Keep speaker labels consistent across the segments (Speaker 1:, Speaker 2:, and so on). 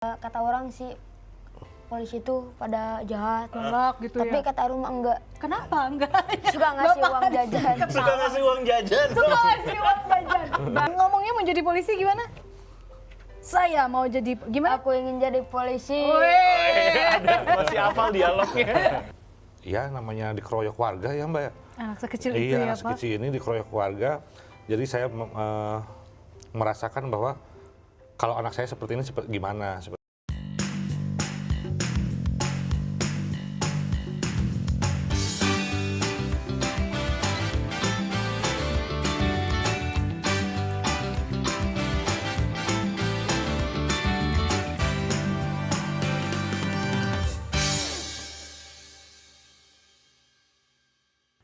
Speaker 1: Kata orang sih polisi itu pada jahat,
Speaker 2: Galak gitu
Speaker 1: tapi
Speaker 2: ya.
Speaker 1: kata rumah enggak.
Speaker 2: Kenapa enggak?
Speaker 1: Suka ngasih uang jajan.
Speaker 3: Suka ngasih uang jajan.
Speaker 2: Suka ngasih uang jajan. Ngomongnya mau jadi polisi gimana? Saya mau jadi gimana?
Speaker 1: Aku ingin jadi polisi.
Speaker 3: Ada masih hafal dialognya.
Speaker 4: Iya, namanya dikeroyok warga ya Mbak.
Speaker 2: Anak sekecil itu
Speaker 4: Iya,
Speaker 2: ya Pak.
Speaker 4: sekecil ini dikeroyok warga. Jadi saya merasakan bahwa kalau anak saya seperti ini gimana.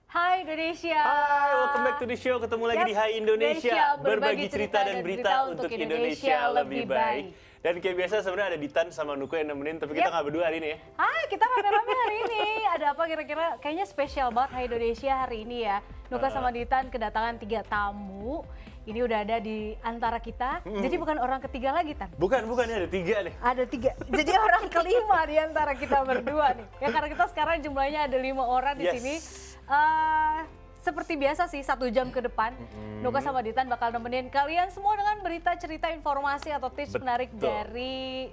Speaker 2: Hai Indonesia.
Speaker 3: Hai, welcome back to the show. Ketemu lagi di Hai Indonesia. Berbagi cerita dan berita untuk Indonesia lebih baik. Dan kayak biasa sebenarnya ada Ditan sama Nuko yang nemenin, tapi kita nggak berdua hari ini ya.
Speaker 2: Hai, kita rame-rame hari ini. Ada apa kira-kira? Kayaknya spesial banget Hai Indonesia hari ini ya. Nuka sama Ditan kedatangan 3 tamu. Ini udah ada di antara kita. Jadi bukan orang ketiga lagi, Tan.
Speaker 3: Bukan, ada 3 nih.
Speaker 2: Ada 3. Jadi orang kelima di antara kita berdua nih. Ya karena kita sekarang jumlahnya ada 5 orang di
Speaker 3: Yes.
Speaker 2: sini. Seperti biasa sih 1 jam ke depan, Nuka sama Ditan bakal nemenin kalian semua dengan berita, cerita, informasi atau tips menarik dari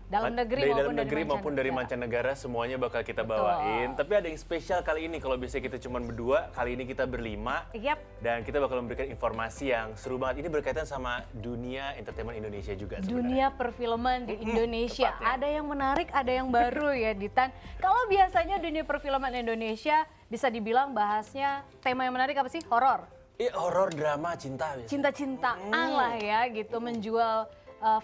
Speaker 2: dalam negeri
Speaker 3: maupun dari mancanegara semuanya bakal kita bawain. Tapi ada yang spesial kali ini. Kalau biasanya kita cuma berdua, kali ini kita berlima.
Speaker 2: Yap.
Speaker 3: Dan kita bakal memberikan informasi yang seru banget. Ini berkaitan sama dunia entertainment Indonesia juga sebenarnya.
Speaker 2: Dunia perfilman di Indonesia.
Speaker 3: Tepat ya.
Speaker 2: Ada yang menarik, ada yang baru ya Ditan. Kalau biasanya dunia perfilman Indonesia bisa dibilang bahasnya tema yang menarik apa sih? Horor.
Speaker 3: Iya, horor, drama, cinta. biasanya.
Speaker 2: Cinta-cintaan lah ya gitu, menjual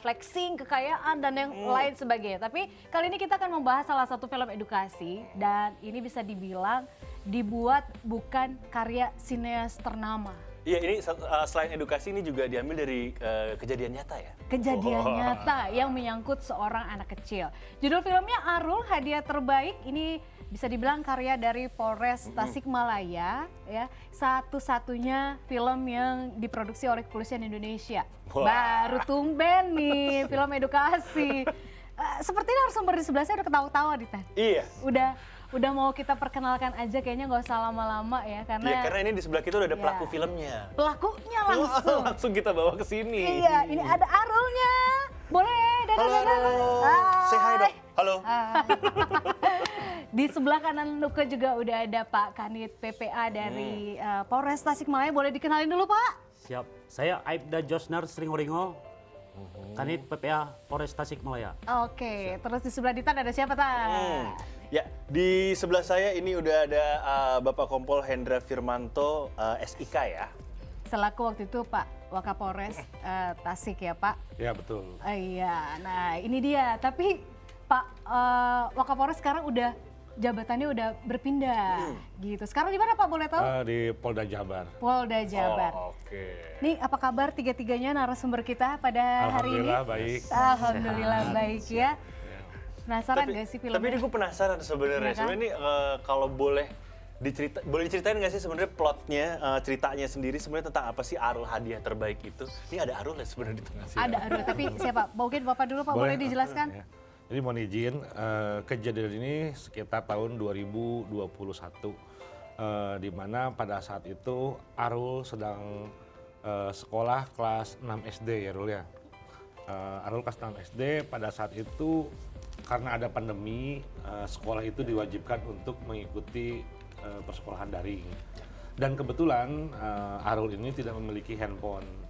Speaker 2: flexing, kekayaan dan yang lain sebagainya. Tapi kali ini kita akan membahas salah satu film edukasi dan ini bisa dibilang dibuat bukan karya sineas ternama.
Speaker 3: Iya, ini selain edukasi ini juga diambil dari kejadian nyata ya?
Speaker 2: Kejadian nyata yang menyangkut seorang anak kecil. Judul filmnya Arul, Hadiah Terbaik. Ini bisa dibilang karya dari Polres Tasikmalaya, ya, satu-satunya film yang diproduksi oleh Kepolisian Indonesia.
Speaker 3: Wah.
Speaker 2: Baru tumben nih film edukasi. Sepertinya harus sumber di sebelah saya udah ketawa-tawa Ditan.
Speaker 3: Iya.
Speaker 2: Udah mau kita perkenalkan aja, kayaknya nggak usah lama-lama ya
Speaker 3: Karena ini di sebelah kita udah ada
Speaker 2: Ya.
Speaker 3: pelaku filmnya.
Speaker 2: Pelakunya langsung.
Speaker 3: Langsung kita bawa ke sini.
Speaker 2: Iya, ini ada Arulnya. Boleh,
Speaker 3: Halo, say hi dong. Halo.
Speaker 2: Di sebelah kanan Nuka juga udah ada Pak Kanit PPA dari Polres Tasikmalaya. Boleh dikenalin dulu Pak?
Speaker 5: Siap, saya Aibda Josnar Sringoringo, Kanit PPA Polres Tasikmalaya.
Speaker 2: Oke, terus di sebelah Ditan ada siapa Tan?
Speaker 3: Ya, di sebelah saya ini udah ada Bapak Kompol Hendra Firmanto, SIK ya.
Speaker 2: Selaku waktu itu Pak Wakapolres Tasik ya Pak?
Speaker 4: Ya betul.
Speaker 2: Iya, nah ini dia. Tapi Pak Wakapolres sekarang udah jabatannya udah berpindah gitu. Sekarang di mana Pak boleh tahu?
Speaker 4: Di Polda Jabar.
Speaker 2: Polda Jabar.
Speaker 3: Oke.
Speaker 2: Nih apa kabar tiga-tiganya narasumber kita pada hari ini?
Speaker 4: Alhamdulillah baik.
Speaker 2: Alhamdulillah baik ya. Penasaran gak sih filmnya?
Speaker 3: Tapi ini gue penasaran sebenarnya.
Speaker 2: Iya kan?
Speaker 3: Sebenarnya ini kalau boleh diceritain nggak sih sebenarnya plotnya, ceritanya sendiri sebenarnya tentang apa sih Arul Hadiah Terbaik itu? Ini ada Arul ya sebenarnya di tengah sini.
Speaker 2: Ada, tapi siapa? Mungkin Bapak dulu Pak, boleh dijelaskan?
Speaker 4: Ya. Jadi mohon izin, kejadian ini sekitar tahun 2021, di mana pada saat itu Arul sedang sekolah kelas 6 SD ya Rul ya. Arul kelas 6 SD pada saat itu karena ada pandemi, sekolah itu diwajibkan untuk mengikuti persekolahan daring. Dan kebetulan Arul ini tidak memiliki handphone.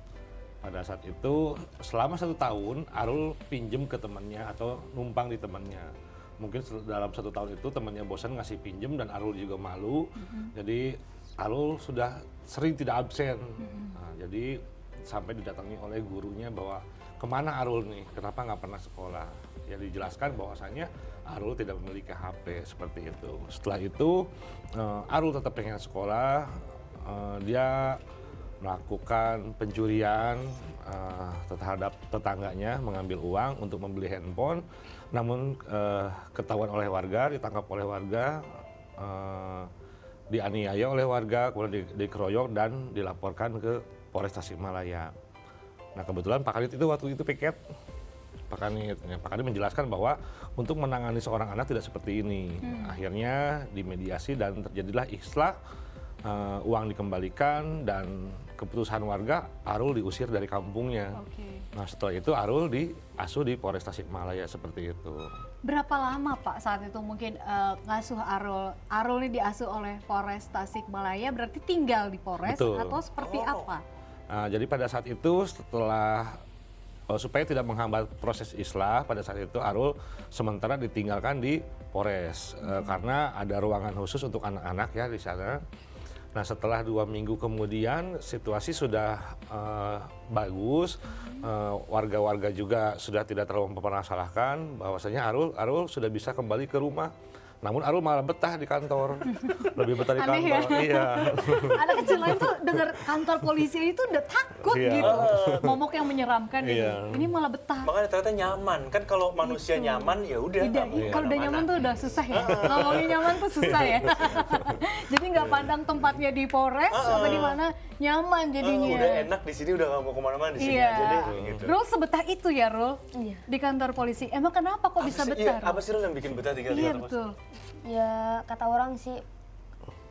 Speaker 4: Pada saat itu selama 1 tahun Arul pinjem ke temannya atau numpang di temannya. Mungkin dalam 1 tahun itu temannya bosan ngasih pinjem dan Arul juga malu. Jadi Arul sudah sering tidak absen. Nah, jadi sampai didatangi oleh gurunya bahwa kemana Arul nih, kenapa nggak pernah sekolah. Ya dijelaskan bahwasanya Arul tidak memiliki HP seperti itu. Setelah itu Arul tetap pengen sekolah. Dia melakukan pencurian terhadap tetangganya, mengambil uang untuk membeli handphone, namun ketahuan oleh warga, ditangkap oleh warga, dianiaya oleh warga, kemudian dikeroyok dan dilaporkan ke Polres Tasikmalaya. Nah kebetulan Pak Kanit itu waktu itu piket Pak Kanit. Ya, Pak Kanit menjelaskan bahwa untuk menangani seorang anak tidak seperti ini. Akhirnya dimediasi dan terjadilah islah, uang dikembalikan dan keputusan warga Arul diusir dari kampungnya. Nah setelah itu Arul diasuh di Polres Tasikmalaya seperti itu.
Speaker 2: Berapa lama Pak saat itu mungkin ngasuh Arul? Arul ini diasuh oleh Polres Tasikmalaya, berarti tinggal di Polres
Speaker 4: Betul.
Speaker 2: atau seperti apa?
Speaker 4: Jadi pada saat itu setelah supaya tidak menghambat proses islah, pada saat itu Arul sementara ditinggalkan di Polres karena ada ruangan khusus untuk anak-anak ya di sana. Nah setelah 2 minggu kemudian situasi sudah bagus, warga-warga juga sudah tidak terlalu mempermasalahkan bahwasanya Arul sudah bisa kembali ke rumah. Namun Arul malah betah di kantor, lebih betah di
Speaker 2: Aneh
Speaker 4: kantor.
Speaker 2: ya?
Speaker 4: Iya.
Speaker 2: Anak kecil lain tuh dengar kantor polisi itu udah takut
Speaker 4: Iya.
Speaker 2: gitu. Momok yang menyeramkan
Speaker 4: Iya.
Speaker 2: ini malah betah.
Speaker 3: Makanya ternyata nyaman. Kan kalau manusia nyaman ya udah. nggak mau
Speaker 2: Kalau udah nyaman
Speaker 3: kemana-mana.
Speaker 2: tuh udah susah ya. Ngomongin nyaman tuh susah ya. Jadi nggak pandang tempatnya di Polres apa di mana, nyaman jadinya.
Speaker 3: Udah enak di sini, udah nggak mau kemana-mana di sini
Speaker 2: Iya.
Speaker 3: aja deh. Gitu.
Speaker 2: Rul sebetah itu ya Rul?
Speaker 1: Iya.
Speaker 2: Di kantor polisi. Emang kenapa kok bisa betah?
Speaker 3: Iya, apa sih Rul yang bikin betah tinggal di
Speaker 2: Iya
Speaker 3: kantor pos?
Speaker 2: betul.
Speaker 1: Ya kata orang sih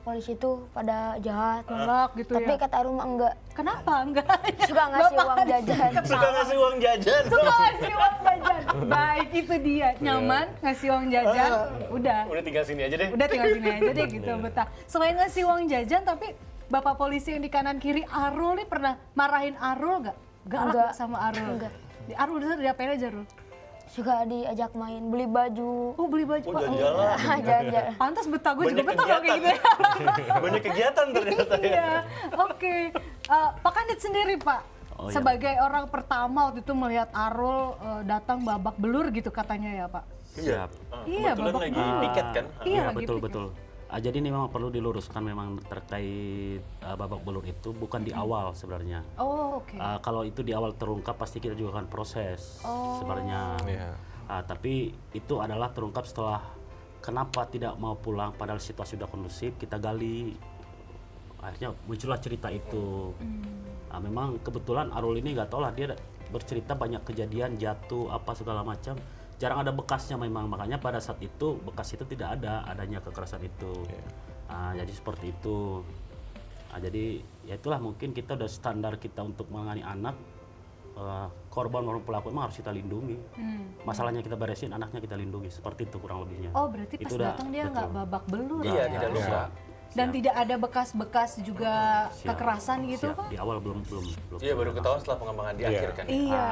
Speaker 1: polisi itu pada jahat,
Speaker 2: Galak gitu
Speaker 1: tapi
Speaker 2: ya.
Speaker 1: kata rumah enggak.
Speaker 2: Kenapa enggak?
Speaker 1: Suka ngasih uang jajan.
Speaker 3: Suka ngasih uang jajan.
Speaker 2: Suka ngasih uang jajan. Baik itu dia, nyaman ngasih uang jajan. Udah.
Speaker 3: Udah tinggal sini aja deh.
Speaker 2: Udah tinggal sini aja deh gitu betah. Selain ngasih uang jajan tapi Bapak polisi yang di kanan kiri Arul nih pernah marahin Arul nggak? Galak
Speaker 1: Enggak.
Speaker 2: nggak sama Arul?
Speaker 1: Enggak.
Speaker 2: Di Arul udah diapain aja Rul?
Speaker 1: Suka diajak main, beli baju.
Speaker 2: Oh beli baju
Speaker 3: Oh,
Speaker 2: Pak.
Speaker 3: jalan-jalan.
Speaker 1: Jalan-jalan.
Speaker 2: Pantas betah, gue juga
Speaker 3: Banyak
Speaker 2: betah kalau kayak gitu ya.
Speaker 3: Banyak kegiatan ternyata ya.
Speaker 2: Iya, oke. Pak Kanit sendiri Pak,
Speaker 5: Oh, iya.
Speaker 2: sebagai orang pertama waktu itu melihat Arul datang babak belur gitu katanya ya Pak.
Speaker 5: Siap.
Speaker 2: Iya,
Speaker 3: Kebetulan
Speaker 2: babak
Speaker 3: lagi
Speaker 2: belur.
Speaker 3: piket kan.
Speaker 2: Iya,
Speaker 5: Iya
Speaker 2: lagi
Speaker 5: betul
Speaker 2: piket.
Speaker 5: betul. Jadi ini memang perlu diluruskan memang terkait babak belur itu bukan di awal sebenarnya.
Speaker 2: Oh, oke.
Speaker 5: Kalau itu di awal terungkap pasti kita juga akan proses sebenarnya.
Speaker 4: Iya.
Speaker 5: Tapi itu adalah terungkap setelah kenapa tidak mau pulang padahal situasi sudah kondusif, kita gali. Akhirnya muncullah cerita itu. Memang kebetulan Arul ini nggak tahu lah, dia bercerita banyak kejadian jatuh apa segala macam. Jarang ada bekasnya memang, makanya pada saat itu bekas itu tidak ada adanya kekerasan itu. Jadi seperti itu. Jadi ya itulah mungkin kita udah standar kita untuk menangani anak, korban maupun pelaku memang harus kita lindungi. Masalahnya kita beresin, anaknya kita lindungi, seperti itu kurang lebihnya.
Speaker 2: Oh, berarti pas
Speaker 5: Itu udah-
Speaker 2: datang dia nggak
Speaker 5: betul.
Speaker 2: babak belur
Speaker 3: Iya,
Speaker 2: ya?
Speaker 3: tidak lupa.
Speaker 2: Dan tidak ada bekas-bekas juga
Speaker 5: Siap.
Speaker 2: kekerasan gitu
Speaker 5: Siap.
Speaker 2: Pak?
Speaker 5: Di awal belum.
Speaker 3: Iya, baru ketahuan setelah pengembangan di
Speaker 4: Iya.
Speaker 3: akhir kan.
Speaker 2: Iya.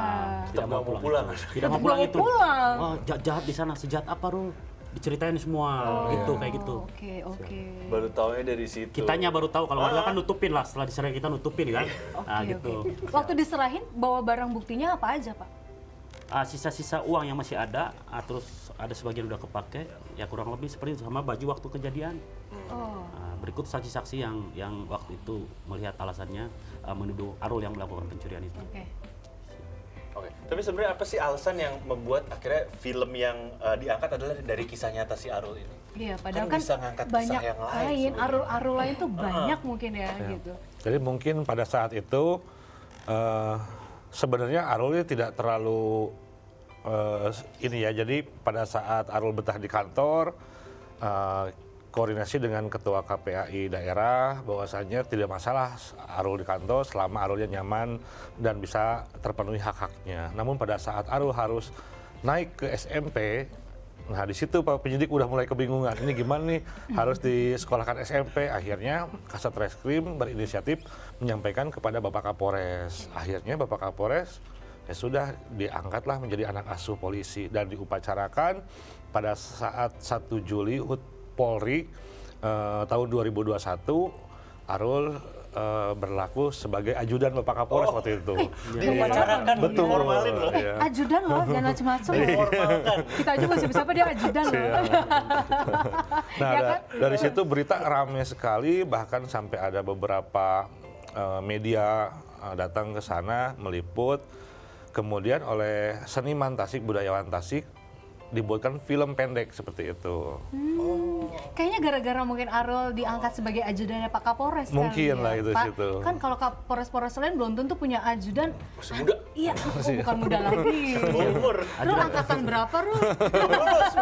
Speaker 3: Tetap nggak mau pulang.
Speaker 5: Tidak mau
Speaker 2: Tetap
Speaker 5: pulang
Speaker 2: nggak
Speaker 5: itu.
Speaker 2: mau pulang.
Speaker 5: Oh, jahat di sana, sejahat apa Rul? Diceritain semua, gitu kayak gitu.
Speaker 2: Oke, oke.
Speaker 3: Baru taunya dari situ.
Speaker 5: Kitanya baru tahu, kalau warga kan nutupin lah, setelah diserang kita nutupin kan.
Speaker 2: Oke,
Speaker 5: Gitu.
Speaker 2: oke. Waktu diserahin bawa barang buktinya apa aja Pak?
Speaker 5: Sisa-sisa uang yang masih ada, terus ada sebagian udah kepake, ya kurang lebih seperti itu, sama baju waktu kejadian.
Speaker 2: Oh.
Speaker 5: Berikut saksi-saksi yang waktu itu melihat alasannya menuduh Arul yang melakukan pencurian itu.
Speaker 2: Oke.
Speaker 3: Oke. Tapi sebenarnya apa sih alasan yang membuat akhirnya film yang diangkat adalah dari kisah nyata si Arul ini?
Speaker 2: Iya, padahal kan
Speaker 3: bisa ngangkat kisah
Speaker 2: banyak
Speaker 3: yang lain
Speaker 2: lain,
Speaker 3: sebenarnya.
Speaker 2: arul-arul lain tuh banyak mungkin ya gitu.
Speaker 4: Jadi mungkin pada saat itu sebenarnya Arul ini tidak terlalu ini ya. Jadi pada saat Arul betah di kantor, koordinasi dengan ketua KPAI daerah bahwasanya tidak masalah Arul di kantor selama Arulnya nyaman dan bisa terpenuhi hak-haknya. Namun pada saat Arul harus naik ke SMP, nah di situ Pak penyidik udah mulai kebingungan. Ini gimana nih, harus disekolahkan SMP. Akhirnya Kasat Reskrim berinisiatif menyampaikan kepada Bapak Kapolres. Akhirnya Bapak Kapolres ya sudah diangkatlah menjadi anak asuh polisi dan diupacarakan pada saat 1 Juli HUT Polri tahun 2021 Arul berlaku sebagai ajudan Bapak Kapolres waktu itu.
Speaker 3: Diupacarakan,
Speaker 4: Betul.
Speaker 3: diformalin loh.
Speaker 4: Iya.
Speaker 2: Ajudan loh, jangan macam-macam. Kita aja masih siapa dia ajudan loh.
Speaker 4: Nah,
Speaker 2: Ya kan?
Speaker 4: dari situ berita ramai sekali, bahkan sampai ada beberapa media datang ke sana meliput. Kemudian oleh seniman Tasik, budayawan Tasik, dibuatkan film pendek seperti itu.
Speaker 2: Kayaknya gara-gara mungkin Arul diangkat sebagai ajudannya Pak Kapolres kali
Speaker 4: Mungkin
Speaker 2: ya,
Speaker 4: lah itu
Speaker 2: Pak.
Speaker 4: situ.
Speaker 2: Kan kalau Kapolres-Polres lain belum tentu punya ajudan.
Speaker 3: Masih muda.
Speaker 2: Iya, bukan muda lagi.
Speaker 3: Umur.
Speaker 2: Lu angkatan berapa, Ru?
Speaker 3: Belum lulus.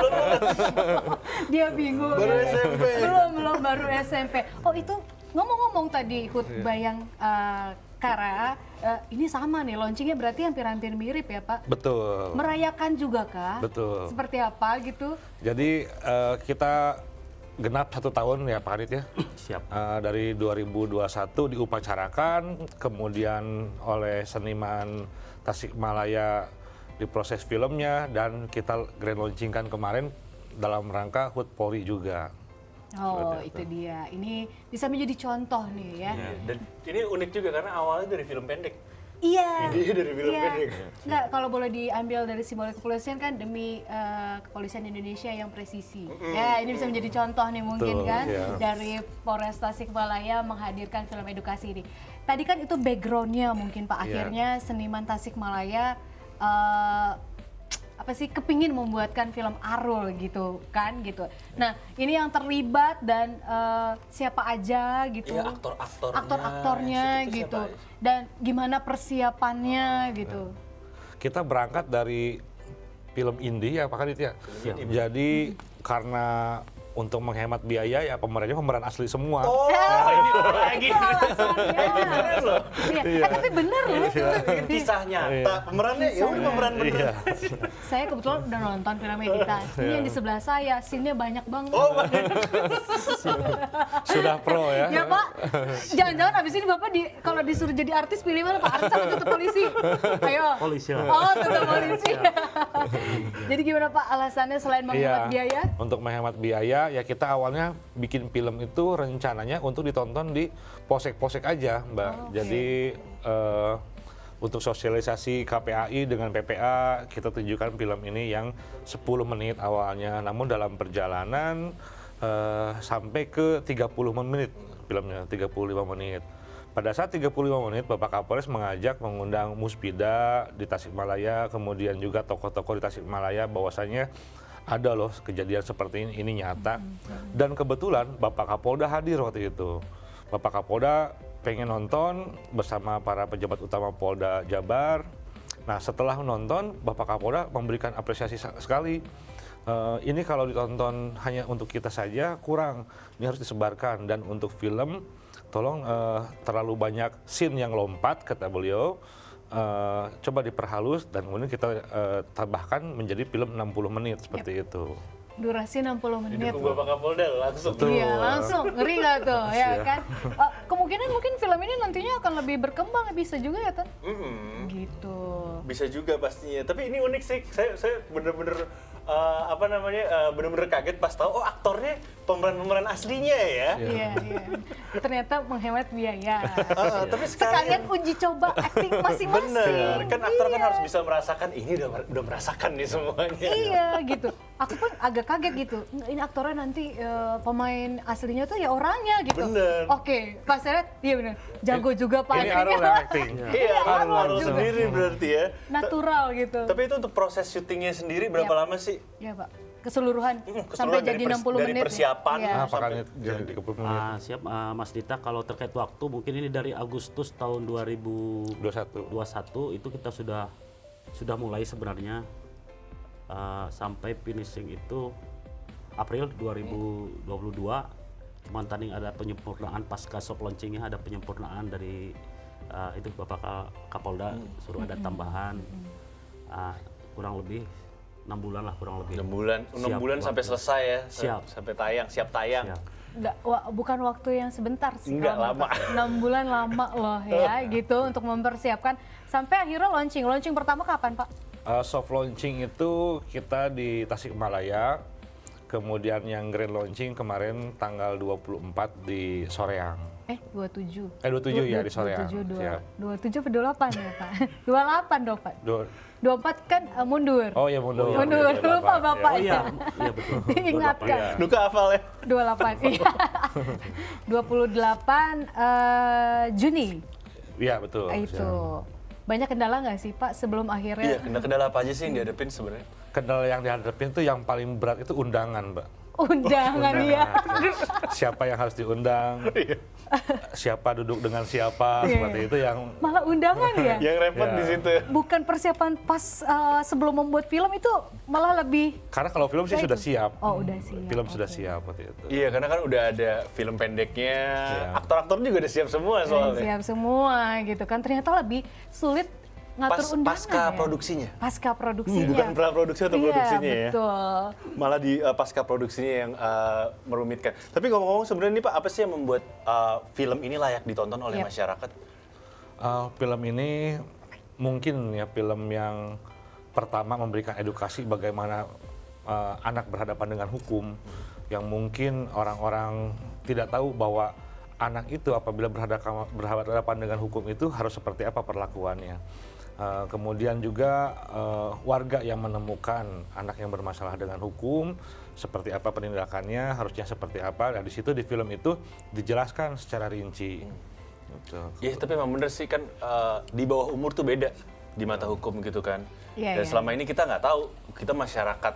Speaker 2: Dia bingung.
Speaker 3: Baru SMP.
Speaker 2: Belum baru SMP. Oh itu ngomong-ngomong tadi ikut Bayang Kara, ini sama nih launchingnya berarti hampir-hampir mirip ya Pak?
Speaker 4: Betul.
Speaker 2: Merayakan juga kah?
Speaker 4: Betul.
Speaker 2: Seperti apa gitu?
Speaker 4: Jadi kita genap 1 tahun ya Pak Adit ya.
Speaker 5: Siap.
Speaker 4: Dari 2021 diupacarakan, kemudian oleh seniman Tasikmalaya diproses filmnya, dan kita grand launchingkan kemarin dalam rangka HUT Polri juga.
Speaker 2: Oh
Speaker 4: Seperti
Speaker 2: itu dia. Ini bisa menjadi contoh nih ya.
Speaker 3: Iya, dan ini unik juga karena awalnya dari film pendek.
Speaker 2: Iya.
Speaker 3: Ide dari film pendek.
Speaker 2: Nggak, kalau boleh diambil dari simbol kepolisian kan demi kepolisian Indonesia yang presisi. Ya, ini bisa menjadi contoh nih mungkin
Speaker 4: Betul,
Speaker 2: kan
Speaker 4: ya.
Speaker 2: dari Polres Tasikmalaya menghadirkan film edukasi ini. Tadi kan itu backgroundnya mungkin Pak,
Speaker 4: Iya.
Speaker 2: akhirnya seniman Tasikmalaya apa sih kepingin membuatkan film Arul gitu kan gitu. Nah ini yang terlibat dan siapa aja gitu,
Speaker 3: Iya, aktor-aktornya.
Speaker 2: aktor-aktornya
Speaker 3: Itu
Speaker 2: gitu,
Speaker 3: siapa aja?
Speaker 2: dan gimana persiapannya gitu.
Speaker 4: Kita berangkat dari film indie ya Pak Adit ya.
Speaker 5: Siap.
Speaker 4: Jadi karena untuk menghemat biaya ya pemeran asli semua.
Speaker 3: Oh, ini lagi.
Speaker 2: Itu alasannya.
Speaker 3: Bener loh.
Speaker 2: Iya. Tapi bener loh.
Speaker 3: Bikin kisah nyata. Pemerannya ya udah pemeran bener.
Speaker 4: Iya.
Speaker 2: Saya kebetulan udah nonton filmnya kita. Ini yang di sebelah saya, scene-nya banyak banget.
Speaker 3: Oh,
Speaker 4: Sudah pro ya.
Speaker 2: Ya Pak, jangan-jangan abis ini Bapak kalau disuruh jadi artis pilih mana Pak? Artis atau tetap polisi? Ayo.
Speaker 5: Polisi lah.
Speaker 2: Oh, tetap polisi. Jadi gimana Pak alasannya selain menghemat
Speaker 4: Iya,
Speaker 2: biaya?
Speaker 4: untuk menghemat biaya ya kita awalnya bikin film itu rencananya untuk ditonton di posek-posek aja Mbak.
Speaker 2: Oh, oke.
Speaker 4: Jadi untuk sosialisasi KPAI dengan PPA kita tunjukkan film ini yang 10 menit awalnya, namun dalam perjalanan sampai ke 30 menit filmnya, 35 menit. Pada saat 35 menit Bapak Kapolres mengundang Muspida di Tasikmalaya, kemudian juga tokoh-tokoh di Tasikmalaya bahwasanya ada loh kejadian seperti ini nyata. Dan kebetulan Bapak Kapolda hadir waktu itu. Bapak Kapolda pengen nonton bersama para pejabat utama Polda Jabar. Nah setelah menonton Bapak Kapolda memberikan apresiasi sekali. Ini kalau ditonton hanya untuk kita saja kurang, ini harus disebarkan. Dan untuk film tolong terlalu banyak scene yang lompat kata beliau. Coba diperhalus dan kemudian kita tambahkan menjadi film 60 menit seperti itu.
Speaker 2: Durasi 60 menit.
Speaker 3: didukung Bapak Kapolda langsung.
Speaker 2: Iya langsung, ngeri nggak tuh ya kan? Kemungkinan mungkin film ini nantinya akan lebih berkembang, bisa juga ya Tan? Gitu.
Speaker 3: Bisa juga pastinya. Tapi ini unik sih. Saya bener-bener bener-bener kaget pas tahu aktornya pemeran aslinya ya.
Speaker 2: Iya. Ternyata menghemat biaya.
Speaker 3: Tapi
Speaker 2: Sekalian uji coba akting masing-masing.
Speaker 3: bener. Kan aktor kan
Speaker 2: Iya.
Speaker 3: harus bisa merasakan ini udah merasakan nih semuanya.
Speaker 2: Iya gitu. Aku pun agak kaget gitu. Ini aktornya nanti pemain aslinya tuh ya orangnya gitu.
Speaker 3: Bener.
Speaker 2: Oke, pas saya lihat, iya bener. Jago juga Pak.
Speaker 4: Ini Arul yang acting.
Speaker 3: Iya,
Speaker 2: Arul
Speaker 3: Arul
Speaker 2: juga.
Speaker 3: sendiri berarti ya.
Speaker 2: Natural gitu.
Speaker 3: Tapi itu untuk proses syutingnya sendiri berapa
Speaker 2: Yap.
Speaker 3: lama sih?
Speaker 2: Iya Pak. Keseluruhan,
Speaker 3: Keseluruhan
Speaker 2: sampai
Speaker 3: dari
Speaker 2: jadi
Speaker 3: pers-
Speaker 2: 60
Speaker 3: dari
Speaker 2: menit.
Speaker 3: persiapan.
Speaker 2: Ya.
Speaker 4: Apakah ini jadi 30 menit?
Speaker 5: Siap, Mas Dita. Kalau terkait waktu, mungkin ini dari Agustus tahun 2021
Speaker 4: 21.
Speaker 5: itu kita sudah mulai sebenarnya sampai finishing itu April 2022. Cuman tadi ada penyempurnaan pasca soft launchingnya, ada penyempurnaan dari itu Bapak Kapolda suruh ada tambahan kurang lebih 6 bulan lah kurang lebih.
Speaker 3: 6 bulan, 6
Speaker 5: Siap,
Speaker 3: bulan sampai
Speaker 5: waktu.
Speaker 3: selesai ya.
Speaker 5: Siap.
Speaker 3: Sampai tayang, siap tayang.
Speaker 5: Siap.
Speaker 2: Bukan waktu yang sebentar sih.
Speaker 3: Enggak,
Speaker 2: kalau
Speaker 3: lama.
Speaker 2: 6 bulan lama loh ya gitu untuk mempersiapkan. Sampai akhirnya launching. Launching pertama kapan Pak?
Speaker 4: Soft launching itu kita di Tasikmalaya, kemudian yang grand launching kemarin tanggal 24 di Soreang.
Speaker 2: 27.
Speaker 4: 27 ya di Soreang.
Speaker 2: 27,
Speaker 4: Siap.
Speaker 2: 27 ke 28 ya Pak? 28 dong Pak. 24 kan mundur.
Speaker 4: Oh ya mundur.
Speaker 2: Mundur, lupa Bapak.
Speaker 5: Oh iya, iya betul.
Speaker 2: Diingatkan.
Speaker 4: Iya.
Speaker 3: Duka hafal ya?
Speaker 2: 28, iya. 28 Juni.
Speaker 4: Iya betul.
Speaker 2: Itu. Banyak kendala nggak sih Pak sebelum akhirnya?
Speaker 3: Iya, kendala apa aja sih yang dihadapin sebenarnya?
Speaker 4: kendala yang dihadapin itu yang paling berat itu undangan, Mbak.
Speaker 2: Undangan ya.
Speaker 4: Siapa yang harus diundang, siapa duduk dengan siapa, seperti itu yang
Speaker 2: Malah undangan ya.
Speaker 3: Yang repot
Speaker 4: Ya.
Speaker 3: di situ.
Speaker 2: Bukan persiapan pas sebelum membuat film itu malah lebih.
Speaker 4: karena kalau film sih sudah siap.
Speaker 2: Oh, udah siap.
Speaker 4: Film sudah siap seperti itu.
Speaker 3: Iya, karena kan udah ada film pendeknya,
Speaker 4: Iya.
Speaker 3: aktor-aktor juga udah siap semua soalnya.
Speaker 2: Siap semua gitu kan. Ternyata lebih sulit ngatur undangan
Speaker 3: Pasca
Speaker 2: ya.
Speaker 3: produksinya.
Speaker 2: Pasca produksinya.
Speaker 3: Bukan pra-produksi atau produksinya
Speaker 2: Iya,
Speaker 3: ya.
Speaker 2: betul.
Speaker 3: Malah di pasca produksinya yang merumitkan. Tapi ngomong-ngomong sebenarnya nih Pak, apa sih yang membuat film ini layak ditonton oleh
Speaker 2: Yap.
Speaker 3: masyarakat?
Speaker 4: Film ini mungkin ya film yang pertama memberikan edukasi bagaimana anak berhadapan dengan hukum, yang mungkin orang-orang tidak tahu bahwa anak itu apabila berhadapan dengan hukum itu harus seperti apa perlakuannya. Kemudian juga warga yang menemukan anak yang bermasalah dengan hukum, seperti apa penindakannya, harusnya seperti apa. Nah, di situ di film itu dijelaskan secara rinci. Gitu.
Speaker 3: Iya, tapi memang bener sih kan di bawah umur tuh beda di mata hukum gitu kan.
Speaker 2: Iya,
Speaker 3: Dan
Speaker 2: iya.
Speaker 3: selama ini kita nggak tahu, kita masyarakat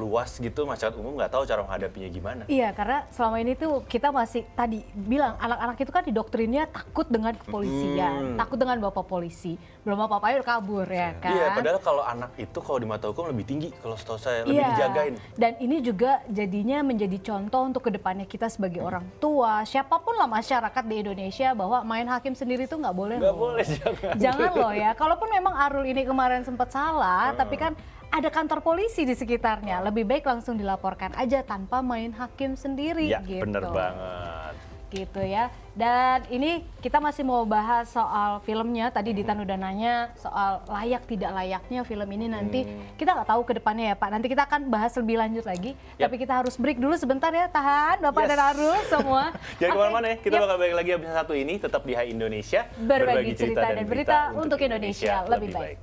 Speaker 3: luas gitu, masyarakat umum nggak tahu cara menghadapinya gimana.
Speaker 2: Iya, karena selama ini tuh kita masih tadi bilang anak-anak itu kan didoktrinnya takut dengan kepolisian, takut dengan bapak polisi, belum apa-apa udah kabur ya kan.
Speaker 3: Iya, padahal kalau anak itu kalau di mata hukum lebih tinggi, kalau setahu saya lebih
Speaker 2: Iya.
Speaker 3: dijagain.
Speaker 2: Dan ini juga jadinya menjadi contoh untuk kedepannya kita sebagai orang tua, siapapun lah masyarakat di Indonesia, bahwa main hakim sendiri tuh nggak boleh
Speaker 3: Nggak
Speaker 2: loh.
Speaker 3: boleh, jangan.
Speaker 2: Jangan loh ya. Kalaupun memang Arul ini kemarin sempat salah, tapi kan ada kantor polisi di sekitarnya. Lebih baik langsung dilaporkan aja tanpa main hakim sendiri
Speaker 3: Iya,
Speaker 2: gitu.
Speaker 3: bener banget.
Speaker 2: Gitu ya. Dan ini kita masih mau bahas soal filmnya. Tadi Ditan udah nanya soal layak tidak layaknya film ini nanti. Kita nggak tahu ke depannya ya Pak. Nanti kita akan bahas lebih lanjut lagi.
Speaker 3: Yap.
Speaker 2: Tapi kita harus break dulu sebentar ya. Tahan Bapak
Speaker 3: Yes.
Speaker 2: dan Arul semua.
Speaker 3: Jangan
Speaker 2: Oke.
Speaker 3: kemana-mana ya, kita
Speaker 2: Yap.
Speaker 3: bakal balik lagi habis satu ini, tetap di Hai Indonesia.
Speaker 2: Berbagi cerita dan berita untuk Indonesia lebih baik.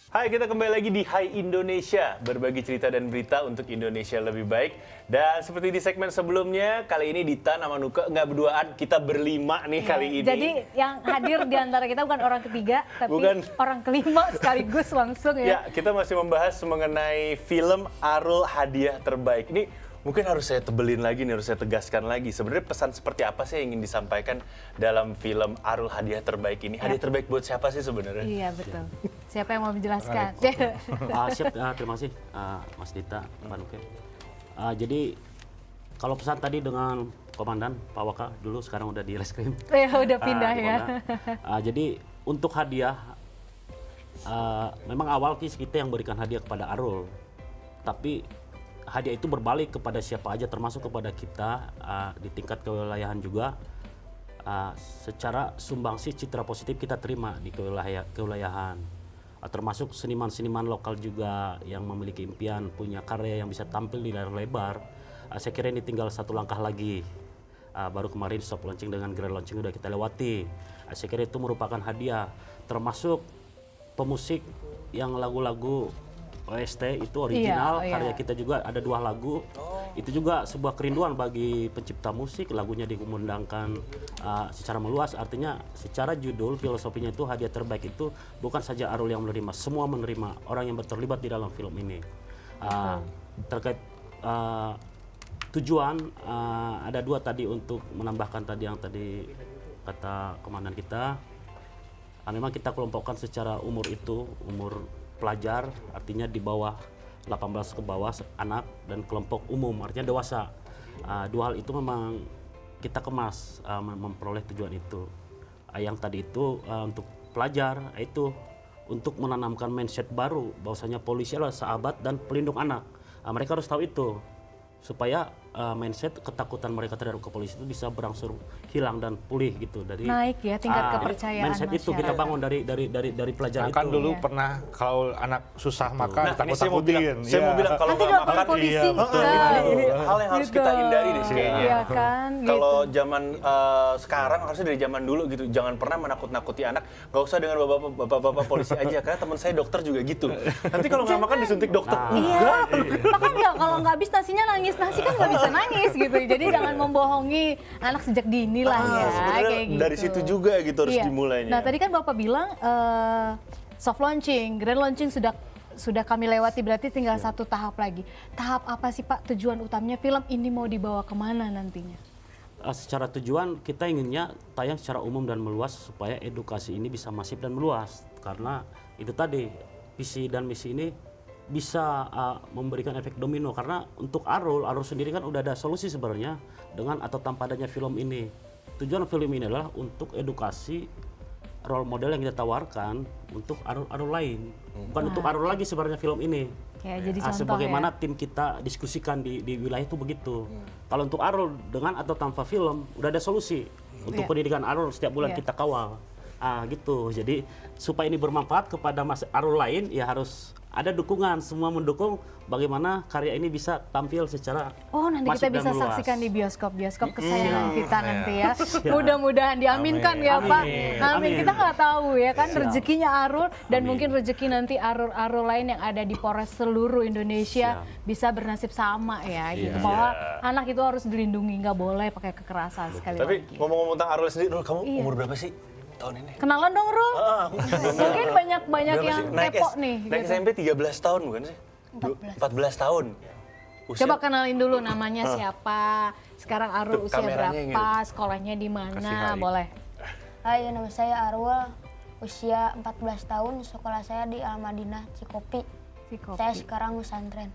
Speaker 3: Hai, kita kembali lagi di Hai Indonesia, berbagi cerita dan berita untuk Indonesia lebih baik. Dan seperti di segmen sebelumnya, kali ini Dita sama Nuka nggak berduaan, kita berlima nih kali ini.
Speaker 2: Jadi yang hadir di antara kita bukan orang ketiga, tapi
Speaker 3: Bukan.
Speaker 2: orang kelima sekaligus langsung
Speaker 3: Ya,
Speaker 2: ya.
Speaker 3: kita masih membahas mengenai film Arul Hadiah Terbaik. Ini mungkin harus saya tebelin lagi nih, harus saya tegaskan lagi. Sebenarnya pesan seperti apa sih yang ingin disampaikan dalam film Arul Hadiah Terbaik ini? Hadiah terbaik buat siapa sih sebenarnya?
Speaker 2: Iya betul. Siapa yang mau menjelaskan?
Speaker 5: Siap, terima kasih Mas Dita, Pak Nuke. Jadi kalau pesan tadi dengan Komandan Pak Waka dulu, sekarang udah di reskrim.
Speaker 2: Ya udah pindah
Speaker 5: Di
Speaker 2: ya.
Speaker 5: Polda. Jadi untuk hadiah, memang awal kita yang berikan hadiah kepada Arul, tapi hadiah itu berbalik kepada siapa aja, termasuk kepada kita di tingkat kewilayahan juga. Secara sumbangsi citra positif kita terima di kewilayahan. Termasuk seniman-seniman lokal juga yang memiliki impian punya karya yang bisa tampil di layar lebar. Saya kira ini tinggal satu langkah lagi. Baru kemarin soft launching dengan grand launching udah kita lewati. Saya kira itu merupakan hadiah, termasuk pemusik yang lagu-lagu OST itu original,
Speaker 2: Iya, iya.
Speaker 5: karya kita juga ada 2 lagu. Itu juga sebuah kerinduan bagi pencipta musik, lagunya dikumandangkan secara meluas. Artinya secara judul, filosofinya itu hadiah terbaik itu bukan saja Arul yang menerima, semua menerima orang yang terlibat di dalam film ini. Terkait tujuan, ada 2 tadi untuk menambahkan tadi yang tadi kata komandan kita. Memang kita kelompokkan secara umur itu, umur pelajar, artinya di bawah 18 ke bawah anak, dan kelompok umum artinya dewasa. 2 hal itu memang kita kemas memperoleh tujuan itu. Yang tadi itu untuk pelajar itu untuk menanamkan mindset baru bahwasanya polisi adalah sahabat dan pelindung anak. Mereka harus tahu itu supaya mindset ketakutan mereka terhadap kepolisian itu bisa berangsur hilang dan pulih gitu dari
Speaker 2: Naik ya tingkat kepercayaan
Speaker 5: mindset itu kita bangun dari pelajaran
Speaker 4: Kan
Speaker 5: itu.
Speaker 4: dulu pernah kalau anak susah makan
Speaker 3: Nah, ini saya mau bilang,
Speaker 4: ditakut-takutin.
Speaker 3: saya mau bilang kalau
Speaker 2: Nanti
Speaker 3: nggak
Speaker 2: dilaporin
Speaker 3: makan,
Speaker 2: polisi.
Speaker 3: ini hal yang harus
Speaker 2: Gitu.
Speaker 3: kita hindari deh kayaknya.
Speaker 2: Iya kan,
Speaker 3: Kalau
Speaker 2: gitu.
Speaker 3: zaman sekarang harusnya dari zaman dulu gitu, jangan pernah menakut-nakuti anak. Nggak usah dengan bapak-bapak polisi aja, karena teman saya dokter juga gitu. Nanti kalau nggak makan disuntik dokter.
Speaker 2: Iya, makan nggak kalau nggak habis nasinya nangis, nasi kan nggak bisa bisa nangis gitu. Jadi jangan membohongi anak sejak dini lah ya.
Speaker 3: Sebenarnya
Speaker 2: Kayak gitu.
Speaker 3: dari situ juga gitu harus
Speaker 2: Iya.
Speaker 3: dimulainya.
Speaker 2: Nah tadi kan Bapak bilang soft launching, grand launching sudah kami lewati, berarti tinggal satu tahap lagi. Tahap apa sih Pak tujuan utamanya film ini mau dibawa kemana nantinya?
Speaker 5: Secara tujuan kita inginnya tayang secara umum dan meluas supaya edukasi ini bisa masif dan meluas, karena itu tadi visi dan misi ini bisa memberikan efek domino, karena untuk Arul sendiri kan udah ada solusi sebenarnya dengan atau tanpa adanya film ini. Tujuan film ini adalah untuk edukasi role model yang kita tawarkan untuk Arul lain, bukan untuk Arul lagi sebenarnya film ini.
Speaker 2: Ya, jadi contoh
Speaker 5: Sebagaimana
Speaker 2: ya.
Speaker 5: tim kita diskusikan di wilayah itu begitu. Kalau untuk Arul dengan atau tanpa film udah ada solusi untuk
Speaker 2: Iya.
Speaker 5: pendidikan Arul, setiap bulan
Speaker 2: Iya.
Speaker 5: kita kawal. Gitu. Jadi supaya ini bermanfaat kepada Mas Arul lain, ya harus ada dukungan, semua mendukung bagaimana karya ini bisa tampil secara
Speaker 2: Oh nanti
Speaker 5: masif
Speaker 2: kita
Speaker 5: dan
Speaker 2: bisa
Speaker 5: meluas.
Speaker 2: saksikan di bioskop kesayangan kita nanti ya.
Speaker 5: Siap.
Speaker 2: Mudah-mudahan diaminkan
Speaker 4: Amin.
Speaker 2: ya Pak.
Speaker 5: Amin.
Speaker 2: Amin.
Speaker 5: Amin.
Speaker 2: Kita nggak tahu ya kan
Speaker 5: Siap.
Speaker 2: rezekinya Arul dan
Speaker 5: Amin.
Speaker 2: mungkin rezeki nanti Arul lain yang ada di Polres seluruh Indonesia bisa bernasib sama ya gitu. Bahwa anak itu harus dilindungi, nggak boleh pakai kekerasan sekali
Speaker 3: Tapi
Speaker 2: lagi.
Speaker 3: ngomong-ngomong tentang Arul sendiri, Rul, kamu
Speaker 2: Iya.
Speaker 3: umur berapa sih tahun ini?
Speaker 2: Kenalan dong Rul. Mungkin banyak
Speaker 3: Berapa
Speaker 2: yang
Speaker 3: sih? Naik
Speaker 2: kepo nih.
Speaker 3: Naik
Speaker 2: gitu.
Speaker 3: SMP 13 tahun bukan sih? 14 tahun. Usia
Speaker 2: Coba kenalin dulu namanya siapa. Sekarang Arul
Speaker 3: Tuh,
Speaker 2: usia
Speaker 3: kameranya yang
Speaker 2: berapa, sekolahnya di
Speaker 3: Kasih
Speaker 2: mana,
Speaker 3: hari.
Speaker 2: boleh.
Speaker 1: Hai, nama saya Arul, usia 14 tahun, sekolah saya di Al-Madinah, Cikopi.
Speaker 2: Si Kopi.
Speaker 1: Saya sekarang pesantren.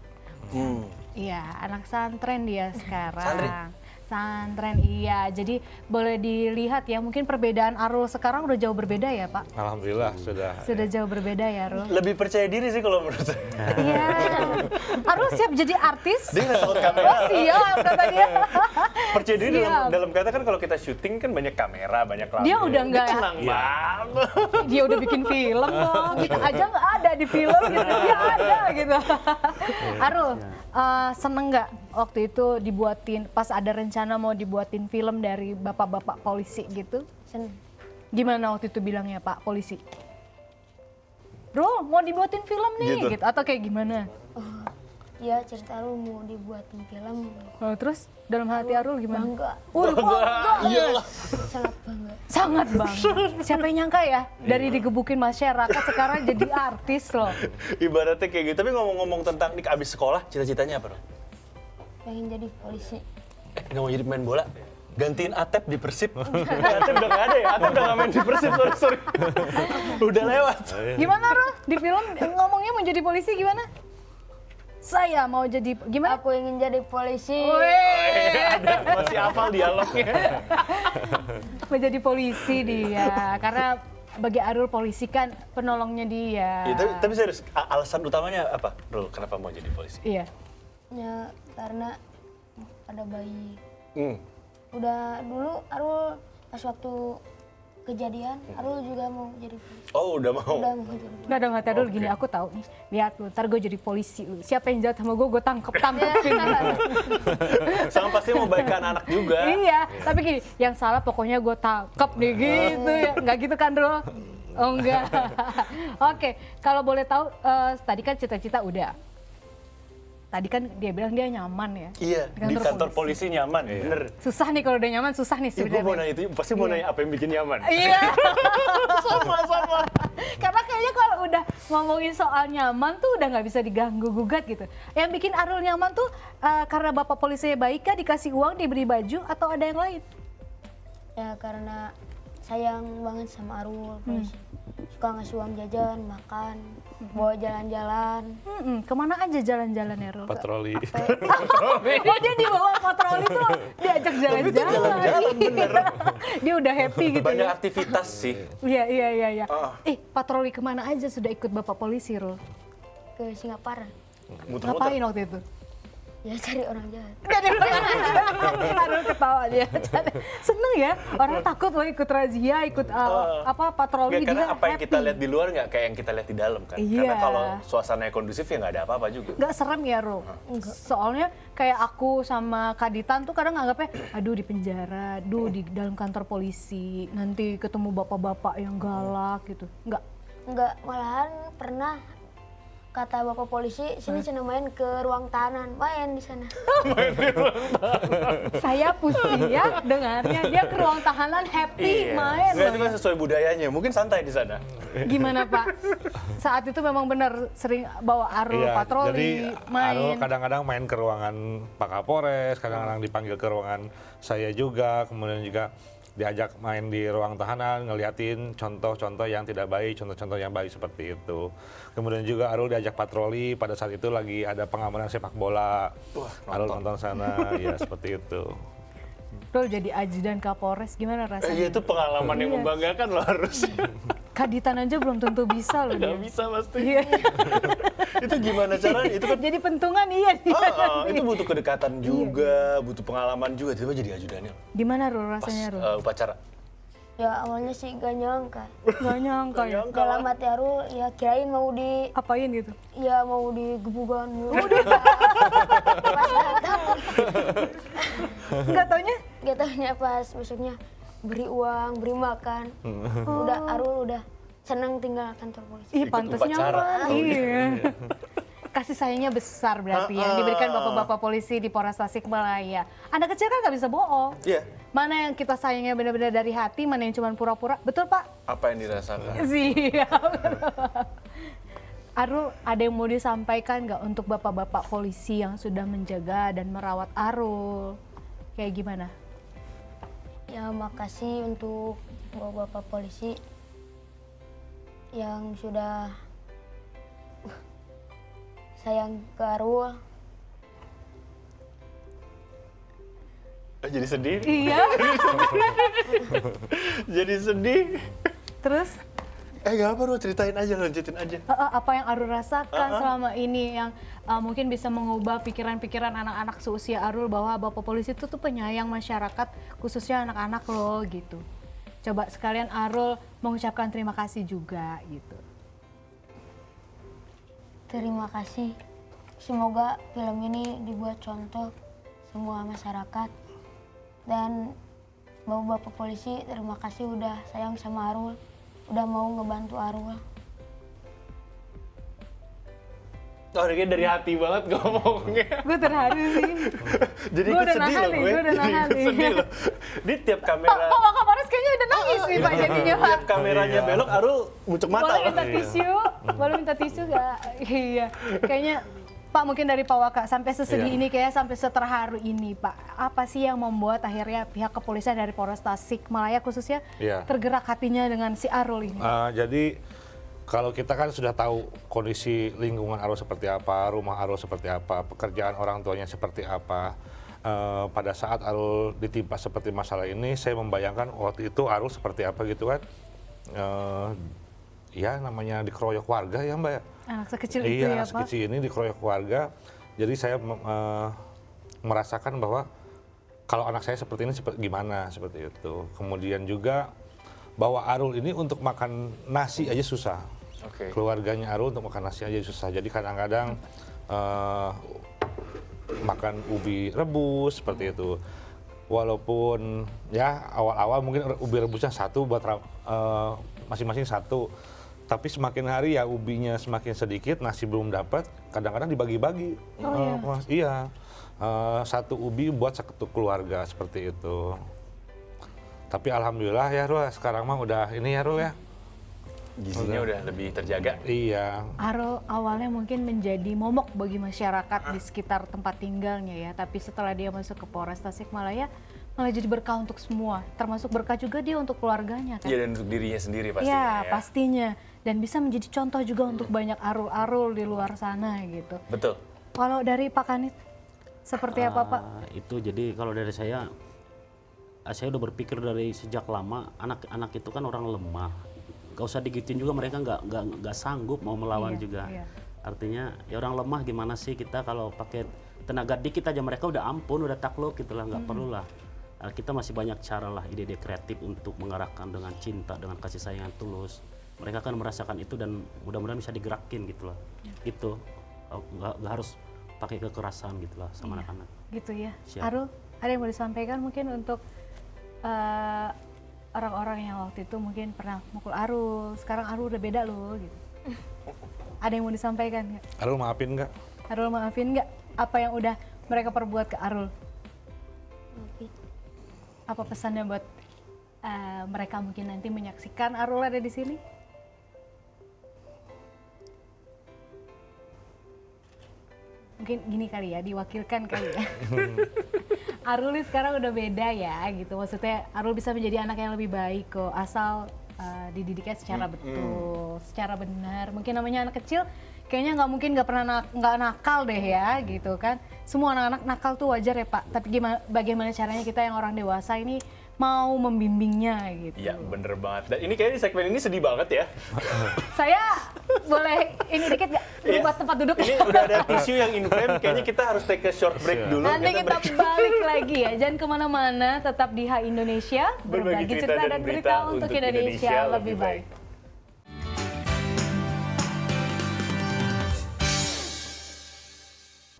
Speaker 2: Iya, anak santren dia sekarang.
Speaker 3: Santren?
Speaker 2: Santren, iya. Jadi boleh dilihat ya, mungkin perbedaan Arul sekarang udah jauh berbeda ya Pak?
Speaker 4: Alhamdulillah sudah.
Speaker 2: Sudah jauh berbeda ya Arul?
Speaker 3: Lebih percaya diri sih kalau menurut saya.
Speaker 2: Iya. Arul siap jadi artis?
Speaker 3: Dia nggak takut kamera.
Speaker 2: Oh siap kata dia.
Speaker 3: Percaya diri
Speaker 2: Siap.
Speaker 3: dalam kata kan kalau kita syuting kan banyak kamera, banyak lampu.
Speaker 2: Dia udah nggak-
Speaker 3: Dia tenang banget.
Speaker 2: Dia udah bikin film dong, kita aja nggak ada di film gitu, dia ada gitu. Arul, seneng nggak waktu itu dibuatin, pas ada rencana mau dibuatin film dari bapak-bapak polisi gitu?
Speaker 1: Seneng.
Speaker 2: Gimana waktu itu bilangnya Pak Polisi? Bro, mau dibuatin film nih
Speaker 3: Gitu.
Speaker 2: gitu, atau kayak gimana?
Speaker 1: Ya, cerita Arul mau dibuatin film.
Speaker 2: Oh, terus dalam hati Arul gimana?
Speaker 1: Bangga,
Speaker 2: Bangga.
Speaker 3: Iyalah.
Speaker 1: sangat bangga.
Speaker 2: Sangat bangga. Siapa yang nyangka ya, dari digebukin masyarakat sekarang jadi artis loh.
Speaker 3: Ibaratnya kayak gitu. Tapi ngomong-ngomong tentang nih abis sekolah, cita-citanya apa, Bro?
Speaker 1: Pengen jadi polisi.
Speaker 3: Nggak mau jadi pemain bola? Gantiin Atep di Persib. Atep udah nggak ada ya? Atep udah nggak main di Persib, sorry. Udah lewat.
Speaker 2: Gimana Rul? Di film ngomongnya mau jadi polisi gimana? Saya mau jadi gimana?
Speaker 1: Aku ingin jadi polisi.
Speaker 3: Ada, masih hafal dialognya.
Speaker 2: Mau jadi polisi dia, karena bagi Arul polisi kan penolongnya dia.
Speaker 3: Ya, tapi serius, alasan utamanya apa, Rul? Kenapa mau jadi polisi?
Speaker 2: Iya.
Speaker 1: Ya, karena ada bayi.
Speaker 3: Hmm.
Speaker 1: Udah dulu Arul pas waktu kejadian, Arul juga mau jadi polisi.
Speaker 3: Oh, udah mau.
Speaker 1: Udah mau jadi polisi.
Speaker 2: Nggak ada hati Arul
Speaker 3: Oke.
Speaker 2: gini, aku tahu nih. Lihat lu, ntar gue jadi polisi lu. Siapa yang jahat sama gue tangkepin.
Speaker 3: Sama pasti mau baik ke anak juga.
Speaker 2: Iya, tapi gini, yang salah pokoknya gue tangkep nih gitu ya. Nggak gitu kan Rul? Oh enggak. Oke, kalau boleh tahu, tadi kan cita-cita udah. Tadi kan dia bilang dia nyaman ya.
Speaker 3: Iya, di kantor polisi nyaman, bener.
Speaker 2: Susah nih kalau udah nyaman, susah nih
Speaker 3: Ih, gue
Speaker 2: sebenarnya.
Speaker 3: mau nanya itu, pasti mau nanya apa yang bikin nyaman.
Speaker 2: Iya. Sama. Karena kayaknya kalau udah ngomongin soal nyaman tuh udah nggak bisa diganggu gugat gitu. Yang bikin Arul nyaman tuh karena bapak polisinya baik kah, dikasih uang, diberi baju, atau ada yang lain?
Speaker 1: Ya karena sayang banget sama Arul, polisi. Suka ngasih uang jajan, makan, bawa jalan-jalan.
Speaker 2: Kemana aja jalan-jalan ya Rul?
Speaker 4: Patroli.
Speaker 2: Oh dia dibawa patroli tuh diajak jalan-jalan.
Speaker 3: jalan-jalan, bener.
Speaker 2: Dia udah happy gitu
Speaker 3: Banyak
Speaker 2: ya.
Speaker 3: aktivitas sih.
Speaker 2: Iya.
Speaker 3: Ah.
Speaker 2: Patroli kemana aja sudah ikut bapak polisi Rul?
Speaker 1: Ke Singapura.
Speaker 3: Muter-muter.
Speaker 2: Ngapain waktu itu?
Speaker 1: Ya cari orang jahat.
Speaker 2: Aduh ketawa dia. Seneng ya, orang takut loh ikut razia, ikut patroli.
Speaker 3: Nggak, karena
Speaker 2: dia
Speaker 3: apa yang kita
Speaker 2: happy.
Speaker 3: lihat di luar nggak kayak yang kita lihat di dalam kan.
Speaker 2: Iya.
Speaker 3: Karena kalau suasananya kondusif ya nggak ada apa-apa juga.
Speaker 2: Nggak serem ya Ro? Soalnya kayak aku sama Kaditan tuh kadang nganggapnya, aduh di penjara, di dalam kantor polisi, nanti ketemu bapak-bapak yang galak gitu. Nggak.
Speaker 1: Enggak, malahan pernah kata bapak polisi, sini cina main ke ruang tahanan, main di sana.
Speaker 2: Saya pusing ya dengarnya, dia ke ruang tahanan happy main.
Speaker 3: Nggak, itu
Speaker 2: loh.
Speaker 3: kan sesuai budayanya, mungkin santai di sana.
Speaker 2: Gimana Pak? Saat itu memang benar sering bawa Arul
Speaker 4: Iya,
Speaker 2: patroli,
Speaker 4: jadi
Speaker 2: main.
Speaker 4: Arul kadang-kadang main ke ruangan Pak Kapolres, kadang-kadang dipanggil ke ruangan saya juga, kemudian juga diajak main di ruang tahanan, ngeliatin contoh-contoh yang tidak baik, contoh-contoh yang baik seperti itu. Kemudian juga Arul diajak patroli, pada saat itu lagi ada pengamanan sepak bola. Arul nonton sana, ya seperti itu.
Speaker 2: Rul jadi ajudan Kapolres, gimana rasanya?
Speaker 3: Iya, itu pengalaman yang
Speaker 2: Iya.
Speaker 3: membanggakan loh harusnya.
Speaker 2: Kaditan aja belum tentu bisa loh
Speaker 3: Nggak
Speaker 2: dia.
Speaker 3: bisa pasti.
Speaker 2: Iya.
Speaker 3: Itu gimana caranya? Itu kan
Speaker 2: Jadi pentungan iya dia.
Speaker 3: itu butuh kedekatan juga, butuh pengalaman juga. Tiba-tiba jadi ajudannya
Speaker 2: Di mana Rul
Speaker 3: pas
Speaker 2: rasanya Rul?
Speaker 3: upacara.
Speaker 1: Ya awalnya sih gak nyangka.
Speaker 2: Gak nyangka ya.
Speaker 1: Dalam hati Arul ya kirain mau
Speaker 2: Apain gitu?
Speaker 1: ya mau digebukan. Udah. Pas datang,
Speaker 2: Enggak taunya?
Speaker 1: gak taunya pas besoknya beri uang, beri makan. Udah Arul udah senang tinggal kantor polisi.
Speaker 2: Ih
Speaker 3: Ikut
Speaker 2: pantasnya
Speaker 3: upacara.
Speaker 2: mah. Iya. Kasih sayangnya besar berarti yang diberikan bapak-bapak polisi di Polres Tasikmalaya. Anak kecil kan nggak bisa bohong.
Speaker 3: Iya.
Speaker 2: Mana yang kita sayangnya benar-benar dari hati, mana yang cuma pura-pura. Betul Pak?
Speaker 3: Apa yang dirasakan?
Speaker 2: Siap. Arul, ada yang mau disampaikan nggak untuk bapak-bapak polisi yang sudah menjaga dan merawat Arul? Kayak gimana?
Speaker 1: Ya makasih untuk bapak polisi yang sudah sayang ke Arul.
Speaker 3: Jadi sedih.
Speaker 2: Iya.
Speaker 3: Jadi sedih.
Speaker 2: Terus
Speaker 3: Gak apa, ceritain aja, lanjutin aja.
Speaker 2: apa yang Arul rasakan selama ini yang mungkin bisa mengubah pikiran-pikiran anak-anak seusia Arul bahwa bapak polisi itu tuh penyayang masyarakat, khususnya anak-anak loh gitu. Coba sekalian Arul mengucapkan terima kasih juga gitu.
Speaker 1: Terima kasih. Semoga film ini dibuat contoh semua masyarakat. Dan bapak polisi terima kasih udah sayang sama Arul, udah mau ngebantu Arul.
Speaker 3: Oh, ini dari hati banget ngomongnya.
Speaker 2: Gue terharu sih.
Speaker 3: Jadi
Speaker 2: Gua
Speaker 3: ikut
Speaker 2: udah
Speaker 3: sedih
Speaker 2: nahan
Speaker 3: loh
Speaker 2: nih,
Speaker 3: gue.
Speaker 2: gua udah
Speaker 3: Jadi
Speaker 2: nahan
Speaker 3: ikut
Speaker 2: nih.
Speaker 3: sedih loh. Di tiap
Speaker 2: Pak
Speaker 3: kamera,
Speaker 2: Kapolres kayaknya udah nangis nih Pak jadinya Pak.
Speaker 3: tiap kameranya
Speaker 4: Iya.
Speaker 3: belok, Arul muncul mata
Speaker 2: Boleh
Speaker 3: loh.
Speaker 2: minta tisu? Boleh minta tisu gak? Iya. Kayaknya Pak mungkin dari Pak Waka sampai sesedih
Speaker 4: Iya.
Speaker 2: ini kayak sampai seterharu ini Pak. Apa sih yang membuat akhirnya pihak kepolisian dari Polres Tasikmalaya khususnya
Speaker 4: Iya.
Speaker 2: tergerak hatinya dengan si Arul ini?
Speaker 4: Jadi kalau kita kan sudah tahu kondisi lingkungan Arul seperti apa, rumah Arul seperti apa, pekerjaan orang tuanya seperti apa. Pada saat Arul ditimpa seperti masalah ini, saya membayangkan waktu itu Arul seperti apa gitu kan. Ya namanya dikeroyok warga ya Mbak.
Speaker 2: Anak sekecil itu
Speaker 4: Iya,
Speaker 2: ya Pak?
Speaker 4: sekecil ini dikeroyok warga. Jadi saya merasakan bahwa kalau anak saya seperti ini gimana seperti itu. Kemudian juga bahwa Arul ini untuk makan nasi aja susah.
Speaker 3: Oke.
Speaker 4: Keluarganya Arul untuk makan nasi aja susah. Jadi kadang-kadang makan ubi rebus seperti itu. Walaupun ya awal-awal mungkin ubi rebusnya satu buat masing-masing satu. Tapi semakin hari ya ubinya semakin sedikit, nasi belum dapat, kadang-kadang dibagi-bagi. Iya. Satu ubi buat satu keluarga seperti itu. Tapi alhamdulillah ya Rul, sekarang mah udah ini ya Rul ya.
Speaker 3: Gizinya udah lebih terjaga.
Speaker 4: Iya.
Speaker 2: Arul awalnya mungkin menjadi momok bagi masyarakat di sekitar tempat tinggalnya ya, tapi setelah dia masuk ke Polres Tasikmalaya malah jadi berkah untuk semua, termasuk berkah juga dia untuk keluarganya kan.
Speaker 3: Iya, dan untuk dirinya sendiri pastinya
Speaker 2: Ya,
Speaker 3: ya.
Speaker 2: pastinya. Dan bisa menjadi contoh juga untuk banyak Arul-Arul di luar sana gitu.
Speaker 3: Betul.
Speaker 2: Kalau dari Pak Kanit, seperti apa Pak?
Speaker 5: Itu jadi kalau dari saya udah berpikir dari sejak lama anak-anak itu kan orang lemah. Gak usah digituin juga, mereka nggak sanggup mau melawan
Speaker 2: Iya,
Speaker 5: juga.
Speaker 2: iya.
Speaker 5: Artinya ya orang lemah gimana sih kita kalau pakai tenaga dikit aja mereka udah ampun, udah takluk gitulah, nggak perlu lah. Kita masih banyak cara lah, ide-ide kreatif untuk mengarahkan dengan cinta, dengan kasih sayang yang tulus. Mereka kan merasakan itu dan mudah-mudahan bisa digerakin gitu loh. Gitu. Nggak harus pakai kekerasan gitu lah sama anak-anak.
Speaker 2: Gitu ya.
Speaker 5: Siap.
Speaker 2: Arul, ada yang mau disampaikan mungkin untuk orang-orang yang waktu itu mungkin pernah mukul Arul, sekarang Arul udah beda loh gitu. Ada yang mau disampaikan nggak?
Speaker 4: Arul maafin nggak?
Speaker 2: Arul maafin nggak apa yang udah mereka perbuat ke Arul?
Speaker 1: Maafin.
Speaker 2: Apa pesannya buat mereka mungkin nanti menyaksikan Arul ada di sini? Mungkin gini kali ya, diwakilkan kali ya. Arul ini sekarang udah beda ya gitu. Maksudnya Arul bisa menjadi anak yang lebih baik kok, asal dididiknya secara betul, secara benar. Mungkin namanya anak kecil, kayaknya nggak mungkin nggak pernah nggak nakal deh ya gitu kan. Semua anak-anak nakal tuh wajar ya Pak. Tapi bagaimana caranya kita yang orang dewasa ini mau membimbingnya gitu.
Speaker 3: Iya, bener banget. Dan ini kayaknya di segmen ini sedih banget ya.
Speaker 2: Saya boleh ini dikit nggak?
Speaker 3: Iya.
Speaker 2: Buat tempat duduk.
Speaker 3: Ini udah ada tisu yang in frame, kayaknya kita harus take a short break dulu.
Speaker 2: Nanti kita
Speaker 3: break.
Speaker 2: balik lagi ya. Jangan kemana-mana, tetap di Hai Indonesia.
Speaker 3: Berbagi cerita dan berita
Speaker 2: untuk Indonesia lebih baik.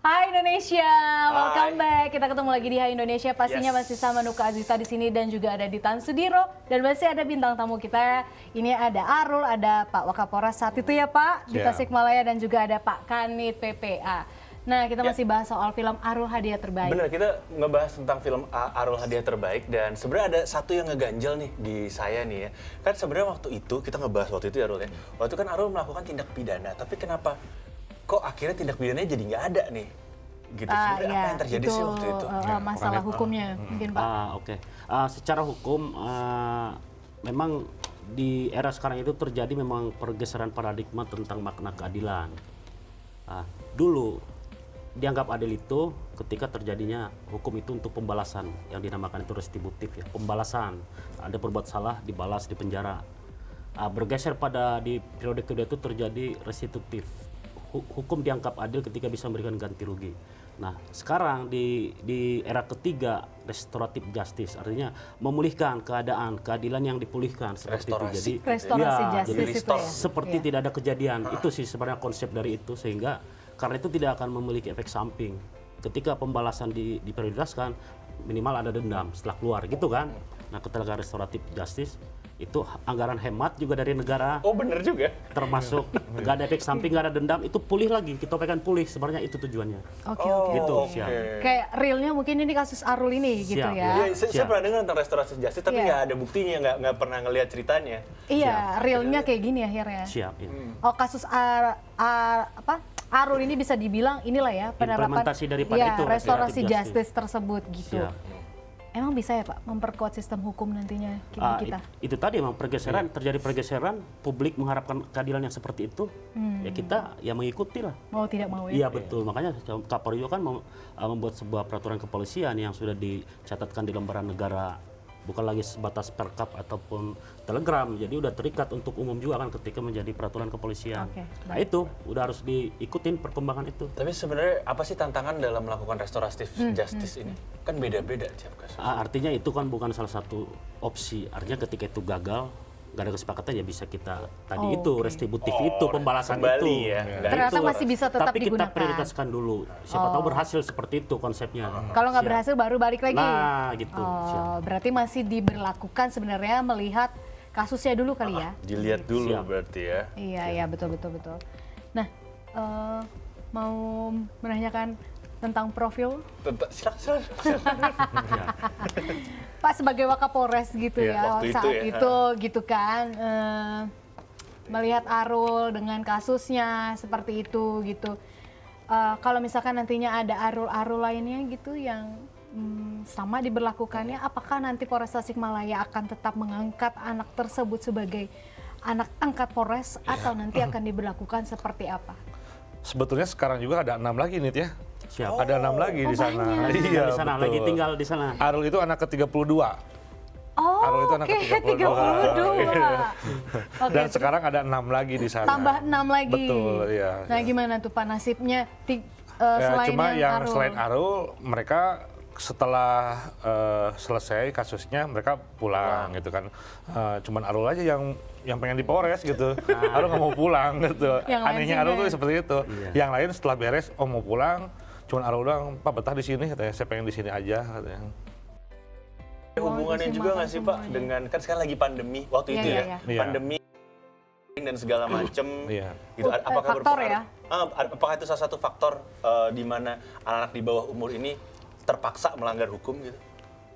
Speaker 2: Hai Indonesia, welcome back. Kita ketemu lagi di Hai Indonesia. Pastinya
Speaker 3: Yes.
Speaker 2: masih sama Nuka Azita di sini dan juga ada Ditan Sudiro dan masih ada bintang tamu kita. Ini ada Arul, ada Pak Wakapolres saat itu ya Pak di
Speaker 4: Siap.
Speaker 2: Tasikmalaya dan juga ada Pak Kanit PPA. Nah kita masih bahas soal film Arul Hadiah Terbaik.
Speaker 3: Bener, kita ngebahas tentang film Arul Hadiah Terbaik dan sebenarnya ada satu yang ngeganjel nih di saya nih ya. Kan sebenarnya waktu itu kita ngebahas waktu itu ya Arul ya. Waktu itu kan Arul melakukan tindak pidana, tapi kenapa kok akhirnya tindak pidananya jadi nggak ada nih? Gitu. Sebenarnya apa yang terjadi sih waktu itu?
Speaker 2: Masalah hukumnya mungkin Pak.
Speaker 5: Oke. Secara hukum memang di era sekarang itu terjadi memang pergeseran paradigma tentang makna keadilan. Dulu dianggap adil itu ketika terjadinya hukum itu untuk pembalasan yang dinamakan itu restitutif ya, pembalasan. Ada berbuat salah dibalas di penjara. Bergeser pada di periode kedua itu terjadi restitutif. Hukum dianggap adil ketika bisa memberikan ganti rugi. Nah, sekarang di era ketiga restoratif justice, artinya memulihkan keadilan yang dipulihkan seperti
Speaker 3: Restorasi.
Speaker 5: itu. Jadi
Speaker 2: Restorasi
Speaker 5: ya,
Speaker 2: justice
Speaker 5: jadi
Speaker 2: itu ya.
Speaker 5: seperti tidak ada kejadian. Itu sih sebenarnya konsep dari itu, sehingga karena itu tidak akan memiliki efek samping. Ketika pembalasan diprioritaskan, minimal ada dendam setelah keluar gitu kan. Nah, ketika restoratif justice itu anggaran hemat juga dari negara,
Speaker 3: Oh bener juga.
Speaker 5: termasuk nggak ada efek samping, nggak ada dendam, itu pulih lagi, kita pengen pulih, sebenarnya itu tujuannya.
Speaker 2: Oke.
Speaker 5: Gitu,
Speaker 3: oke.
Speaker 5: siap.
Speaker 2: Kayak realnya mungkin ini kasus Arul ini gitu
Speaker 5: Siap.
Speaker 2: ya.
Speaker 3: Iya, saya
Speaker 5: Siap.
Speaker 3: pernah dengar tentang restorasi justice, tapi
Speaker 2: Iya.
Speaker 3: nggak ada buktinya, nggak pernah ngelihat ceritanya.
Speaker 2: Iya, realnya kayak gini akhirnya.
Speaker 5: Siap. Ya.
Speaker 2: Oh kasus Arul ini bisa dibilang inilah ya penerapan
Speaker 5: Implementasi daripada
Speaker 2: ya,
Speaker 5: itu,
Speaker 2: restorasi
Speaker 5: restoratif
Speaker 2: justice tersebut gitu.
Speaker 5: Siap.
Speaker 2: Emang bisa ya Pak memperkuat sistem hukum nantinya kita?
Speaker 5: Itu tadi memang pergeseran, terjadi pergeseran, publik mengharapkan keadilan yang seperti itu, ya kita ya mengikuti lah.
Speaker 2: Mau tidak mau ya?
Speaker 5: Iya betul, makanya Kapolri juga kan membuat sebuah peraturan kepolisian yang sudah dicatatkan di lembaran negara, bukan lagi sebatas perkap ataupun telegram, jadi udah terikat untuk umum juga kan ketika menjadi peraturan kepolisian.
Speaker 2: Oke,
Speaker 5: Nah itu udah harus diikutin perkembangan itu.
Speaker 3: Tapi sebenarnya apa sih tantangan dalam melakukan restoratif justice ini? Kan beda-beda tiap kasus.
Speaker 5: Artinya itu kan bukan salah satu opsi, artinya ketika itu gagal, nggak ada kesepakatan ya bisa kita tadi itu restitutif itu pembalasan
Speaker 3: kembali
Speaker 5: itu.
Speaker 3: ya.
Speaker 5: Nah,
Speaker 2: Ternyata
Speaker 5: itu.
Speaker 2: masih bisa tetap
Speaker 5: Tapi
Speaker 2: digunakan.
Speaker 5: kita prioritaskan dulu. Siapa tahu berhasil seperti itu konsepnya.
Speaker 2: Kalau nggak
Speaker 5: Siap.
Speaker 2: berhasil baru balik lagi.
Speaker 5: Nah, gitu. Siap.
Speaker 2: Oh, berarti masih diberlakukan sebenarnya melihat kasusnya dulu kali ya?
Speaker 3: Dilihat dulu
Speaker 5: Siap.
Speaker 3: berarti ya.
Speaker 2: Iya, betul. Nah, mau menanyakan tentang profil
Speaker 3: Silakan.
Speaker 2: Pak sebagai Wakapolres gitu
Speaker 3: Iya,
Speaker 2: ya,
Speaker 3: waktu itu
Speaker 2: saat
Speaker 3: ya.
Speaker 2: itu gitu kan, melihat Arul dengan kasusnya seperti itu gitu. Kalau misalkan nantinya ada Arul-Arul lainnya gitu yang sama diberlakukannya, apakah nanti Polres Tasikmalaya akan tetap mengangkat anak tersebut sebagai anak angkat Polres atau nanti akan diberlakukan seperti apa?
Speaker 4: Sebetulnya sekarang juga ada 6 lagi nih ya.
Speaker 5: Siap.
Speaker 4: Ada 6 lagi di sana.
Speaker 2: banyak.
Speaker 4: Iya,
Speaker 5: di sana
Speaker 4: betul.
Speaker 5: lagi tinggal di sana.
Speaker 4: Arul itu anak ke-32.
Speaker 2: Oh,
Speaker 4: Arul itu anak
Speaker 2: oke,
Speaker 4: ke-32.
Speaker 2: 32. Oke,
Speaker 4: Dan sekarang ada 6 lagi di sana.
Speaker 2: tambah 6 lagi.
Speaker 4: Betul, iya.
Speaker 2: Nah, gimana tuh Pak nasibnya
Speaker 4: Ya,
Speaker 2: selain
Speaker 4: cuma yang
Speaker 2: Arul?
Speaker 4: selain Arul, mereka setelah selesai kasusnya mereka pulang gitu kan. Cuman Arul aja yang pengen di Polres gitu. Arul nggak mau pulang gitu.
Speaker 2: Yang lain
Speaker 4: Anehnya
Speaker 2: sih
Speaker 4: Arul tuh
Speaker 2: nggak.
Speaker 4: seperti itu.
Speaker 5: Iya.
Speaker 4: Yang lain setelah beres, oh mau pulang. Cuman Arul bilang, Pak betah di sini katanya. Saya pengen di sini aja katanya.
Speaker 3: Hubungannya
Speaker 2: isi
Speaker 3: juga
Speaker 2: makan
Speaker 3: nggak sih Pak
Speaker 2: semuanya.
Speaker 3: dengan kan sekarang lagi pandemi waktu
Speaker 2: Iya,
Speaker 3: itu
Speaker 2: iya,
Speaker 3: ya
Speaker 2: iya.
Speaker 3: pandemi dan segala macem.
Speaker 4: Iya.
Speaker 3: Gitu. Apakah
Speaker 2: faktor
Speaker 3: berpengaruh?
Speaker 2: ya?
Speaker 3: Apakah itu salah satu faktor di mana anak-anak di bawah umur ini terpaksa melanggar hukum gitu?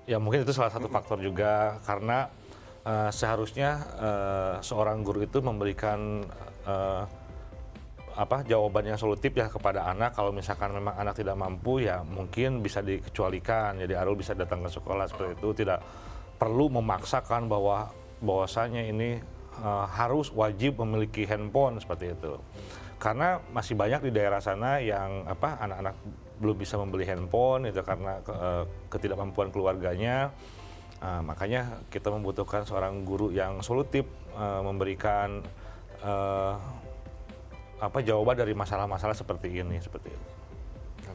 Speaker 4: Ya mungkin itu salah satu faktor juga karena seharusnya seorang guru itu memberikan jawaban yang solutif ya kepada anak. Kalau misalkan memang anak tidak mampu ya mungkin bisa dikecualikan. Jadi Arul bisa datang ke sekolah seperti itu, tidak perlu memaksakan bahwasanya ini harus wajib memiliki handphone seperti itu. Karena masih banyak di daerah sana yang anak-anak belum bisa membeli handphone itu karena ketidakmampuan keluarganya. Makanya kita membutuhkan seorang guru yang solutif memberikan jawaban dari masalah-masalah seperti ini seperti itu.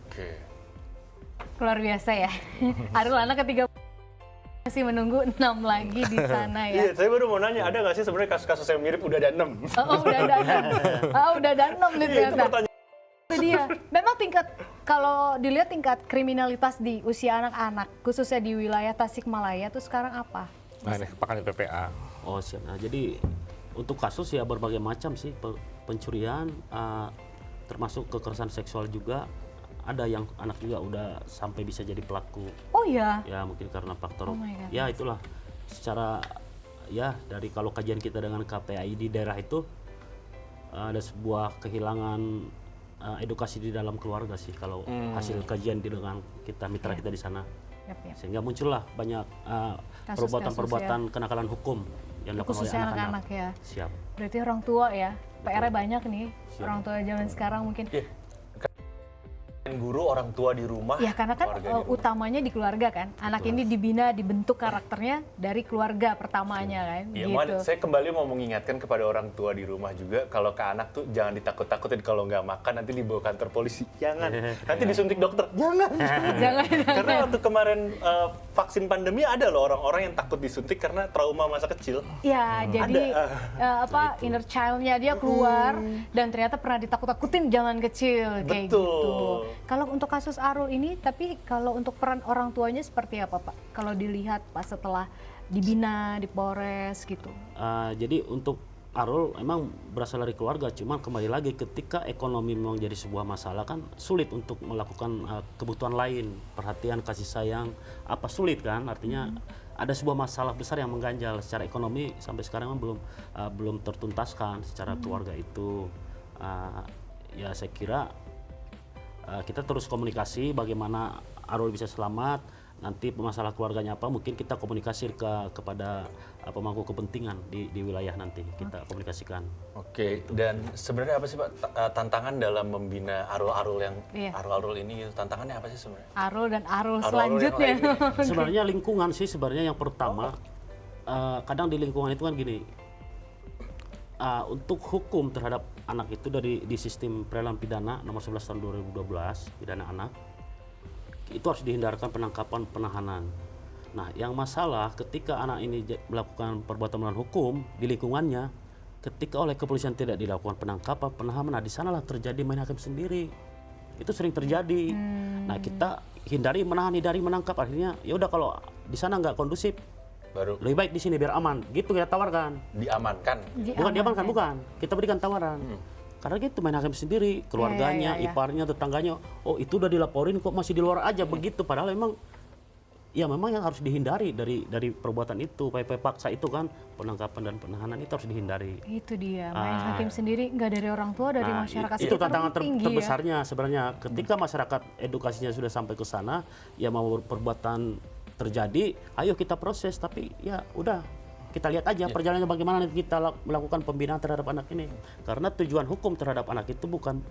Speaker 3: Oke.
Speaker 2: Luar biasa ya. Arul anak ketiga masih menunggu 6 lagi di sana ya.
Speaker 3: Iya, saya baru mau nanya, ada nggak sih sebenarnya kasus-kasus yang mirip udah ada 6?
Speaker 2: Udah ada 6. Udah ada 6 nih
Speaker 3: Iya, itu
Speaker 2: ternyata.
Speaker 3: pertanyaan.
Speaker 2: Itu dia. Memang kalau dilihat tingkat kriminalitas di usia anak-anak, khususnya di wilayah Tasikmalaya itu sekarang apa?
Speaker 4: Nah ini pakai PPA.
Speaker 5: Oh siap. Nah, jadi untuk kasus ya berbagai macam sih, pencurian, termasuk kekerasan seksual juga. Ada yang anak juga udah sampai bisa jadi pelaku.
Speaker 2: Oh iya.
Speaker 5: Ya mungkin karena faktor,
Speaker 2: Oh my God.
Speaker 5: ya itulah secara ya dari kalau kajian kita dengan KPAI di daerah itu ada sebuah kehilangan edukasi di dalam keluarga sih kalau hasil kajian dengan kita mitra kita di sana.
Speaker 2: Yap.
Speaker 5: Sehingga muncullah banyak perbuatan-perbuatan kenakalan hukum yang dilakukan oleh
Speaker 2: Khususnya
Speaker 5: anak-anak.
Speaker 2: anak-anak ya.
Speaker 5: Siap.
Speaker 2: Berarti orang tua ya, PR-nya banyak nih. Orang tua zaman sekarang mungkin.
Speaker 3: Iya. Guru, orang tua di rumah.
Speaker 2: Ya karena kan
Speaker 3: keluarga di rumah.
Speaker 2: utamanya di keluarga kan. Anak ini dibina, dibentuk karakternya dari keluarga pertamanya kan.
Speaker 3: Iya,
Speaker 2: Gitu.
Speaker 3: saya kembali mau mengingatkan kepada orang tua di rumah juga, kalau ke anak tuh jangan ditakut-takutin kalau nggak makan nanti dibawa kantor polisi. Jangan. Nanti disuntik dokter. Jangan.
Speaker 2: Jangan.
Speaker 3: Karena waktu kemarin vaksin pandemi ada loh orang-orang yang takut disuntik karena trauma masa kecil.
Speaker 2: Ya, jadi inner child-nya dia keluar dan ternyata pernah ditakut-takutin jangan kecil kayak
Speaker 3: Betul.
Speaker 2: gitu. Kalau untuk kasus Arul ini, tapi kalau untuk peran orang tuanya seperti apa Pak? Kalau dilihat pas setelah dibina di Polres gitu.
Speaker 5: Jadi untuk Arul emang berasal dari keluarga, cuman kembali lagi ketika ekonomi memang jadi sebuah masalah kan sulit untuk melakukan kebutuhan lain, perhatian, kasih sayang, sulit kan, artinya ada sebuah masalah besar yang mengganjal secara ekonomi sampai sekarang belum tertuntaskan secara keluarga itu. Ya saya kira kita terus komunikasi bagaimana Arul bisa selamat, nanti masalah keluarganya apa mungkin kita komunikasi kepada pemangku kepentingan di wilayah nanti kita komunikasikan.
Speaker 3: Oke, dan sebenarnya apa sih Pak tantangan dalam membina Arul-Arul yang
Speaker 2: Iya.
Speaker 3: Arul-Arul ini gitu? Tantangannya apa sih sebenarnya?
Speaker 2: Arul dan Arul
Speaker 3: Arul-Arul
Speaker 2: selanjutnya.
Speaker 3: yang lain.
Speaker 5: Sebenarnya lingkungan sih sebenarnya yang pertama, kadang di lingkungan itu kan gini, untuk hukum terhadap anak itu di sistem peradilan pidana nomor 11 tahun 2012 pidana anak itu harus dihindarkan penangkapan penahanan. Nah yang masalah ketika anak ini melakukan perbuatan melawan hukum di lingkungannya, ketika oleh kepolisian tidak dilakukan penangkapan penahanan, nah di sanalah terjadi main hakim sendiri. Itu sering terjadi. Nah kita hindari menangkap, akhirnya ya udah kalau di sana nggak kondusif
Speaker 3: Baru
Speaker 5: lebih baik di sini biar aman, gitu kita tawarkan.
Speaker 3: diamankan.
Speaker 5: Bukan diamankan, bukan. Kita berikan tawaran. Karena gitu main hakim sendiri, keluarganya,
Speaker 2: Ya.
Speaker 5: iparnya, tetangganya, oh itu udah dilaporin kok masih di luar aja begitu. Padahal memang yang harus dihindari dari perbuatan itu, upaya paksa itu kan penangkapan dan penahanan itu harus dihindari.
Speaker 2: Itu dia, main hakim sendiri nggak dari orang tua, dari
Speaker 5: Nah,
Speaker 2: masyarakat
Speaker 5: itu
Speaker 2: sekitar
Speaker 5: tantangan
Speaker 2: tinggi
Speaker 5: terbesarnya sebenarnya. Ketika masyarakat edukasinya sudah sampai ke sana, ya mau perbuatan terjadi, ayo kita proses. Tapi ya udah, kita lihat aja perjalanannya bagaimana nanti kita melakukan pembinaan terhadap anak ini. Karena tujuan hukum terhadap anak itu bukan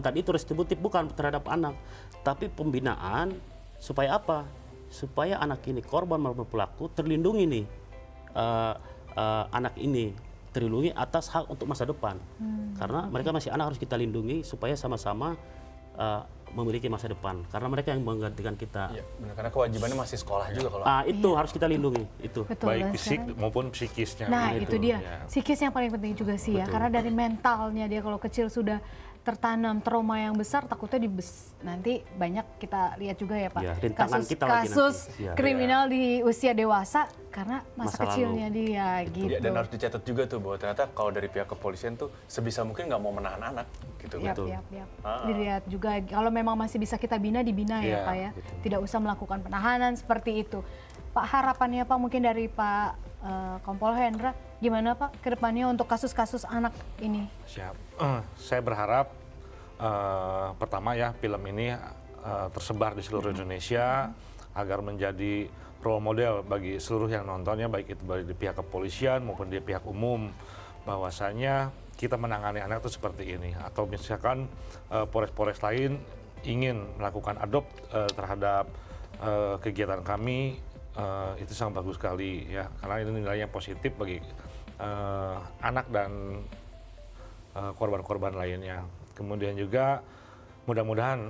Speaker 5: tadi itu restitutif, bukan terhadap anak, tapi pembinaan supaya apa? Supaya anak ini korban maupun pelaku terlindungi nih, anak ini terlindungi atas hak untuk masa depan. Karena mereka masih anak, harus kita lindungi supaya sama-sama memiliki masa depan. Karena mereka yang menggantikan kita.
Speaker 3: Iya, benar, karena kewajibannya masih sekolah juga kalau.
Speaker 5: Itu harus kita lindungi itu.
Speaker 2: Betul,
Speaker 4: Baik
Speaker 2: dan
Speaker 4: fisik
Speaker 2: sekarang-
Speaker 4: maupun psikisnya.
Speaker 2: Nah
Speaker 4: Gitu.
Speaker 2: itu dia,
Speaker 4: Ya.
Speaker 2: psikis yang paling penting juga sih ya, karena dari mentalnya dia kalau kecil sudah tertanam trauma yang besar, takutnya nanti banyak kita lihat juga ya Pak,
Speaker 5: Ya, rintangan kita lagi
Speaker 2: kasus
Speaker 5: nanti. Ya.
Speaker 2: kriminal di usia dewasa karena masa
Speaker 5: Masa
Speaker 2: kecilnya dia gitu.
Speaker 3: Ya, dan harus dicatat juga tuh bahwa ternyata kalau dari pihak kepolisian tuh sebisa mungkin nggak mau menahan anak gitu.
Speaker 2: Yap,
Speaker 5: Betul.
Speaker 2: yap. Dilihat juga kalau memang masih bisa kita dibina ya
Speaker 4: Iya,
Speaker 2: Pak ya.
Speaker 5: betul.
Speaker 2: Tidak usah melakukan penahanan seperti itu. Pak, harapannya Pak mungkin dari Pak Kompol Hendra, gimana Pak ke depannya untuk kasus-kasus anak ini?
Speaker 4: Siap. Saya berharap pertama ya film ini tersebar di seluruh Indonesia agar menjadi role model bagi seluruh yang nontonnya, baik itu dari pihak kepolisian maupun di pihak umum, bahwasanya kita menangani anak itu seperti ini. Atau misalkan polres-polres lain ingin melakukan adopt terhadap kegiatan kami, itu sangat bagus sekali ya, karena ini nilainya positif bagi anak dan korban-korban lainnya. Kemudian juga mudah-mudahan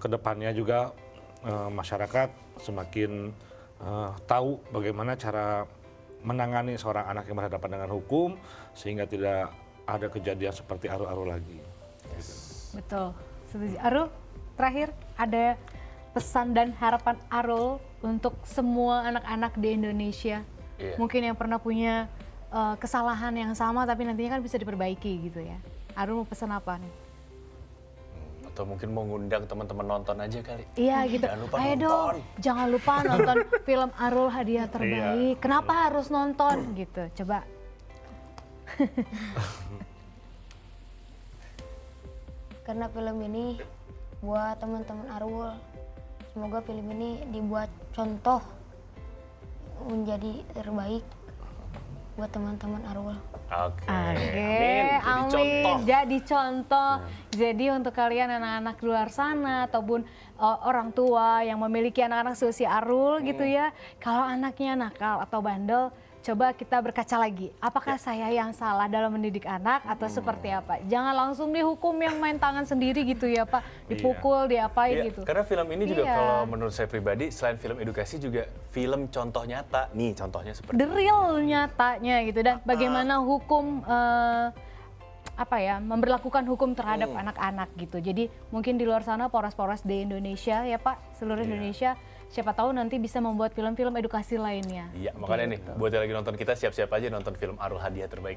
Speaker 4: kedepannya juga masyarakat semakin tahu bagaimana cara menangani seorang anak yang berhadapan dengan hukum sehingga tidak ada kejadian seperti Arul lagi.
Speaker 2: Betul. Setuju. Arul, terakhir ada pesan dan harapan Arul untuk semua anak-anak di Indonesia.
Speaker 3: Iya.
Speaker 2: Mungkin yang pernah punya kesalahan yang sama tapi nantinya kan bisa diperbaiki gitu ya. Arul mau pesan apa nih?
Speaker 3: Atau mungkin mau ngundang teman-teman nonton aja kali.
Speaker 2: Iya gitu.
Speaker 3: Jangan lupa
Speaker 2: Ayo
Speaker 3: nonton.
Speaker 2: dong, jangan lupa nonton film Arul Hadiah Terbaik. Kenapa harus nonton gitu? Coba.
Speaker 1: Karena film ini buat teman-teman Arul. Semoga film ini dibuat contoh menjadi terbaik buat teman-teman Arul.
Speaker 3: Oke.
Speaker 2: Amin. Jadi contoh. Jadi untuk kalian anak-anak di luar sana ataupun orang tua yang memiliki anak-anak seusia Arul gitu ya, kalau anaknya nakal atau bandel, coba kita berkaca lagi. Apakah saya yang salah dalam mendidik anak atau seperti apa? Jangan langsung dihukum yang main tangan sendiri gitu ya Pak, dipukul, diapain
Speaker 3: Iya,
Speaker 2: gitu.
Speaker 3: karena film ini juga
Speaker 2: Iya.
Speaker 3: kalau menurut saya pribadi selain film edukasi juga film contoh nyata. Nih contohnya seperti
Speaker 2: The real nyatanya gitu, dan bagaimana hukum memberlakukan hukum terhadap anak-anak gitu. Jadi mungkin di luar sana poros-poros di Indonesia ya Pak, seluruh Indonesia, siapa tahu nanti bisa membuat film-film edukasi lainnya.
Speaker 3: Iya, makanya nih buat yang lagi nonton kita siap-siap aja nonton film Arul Hadiah Terbaik.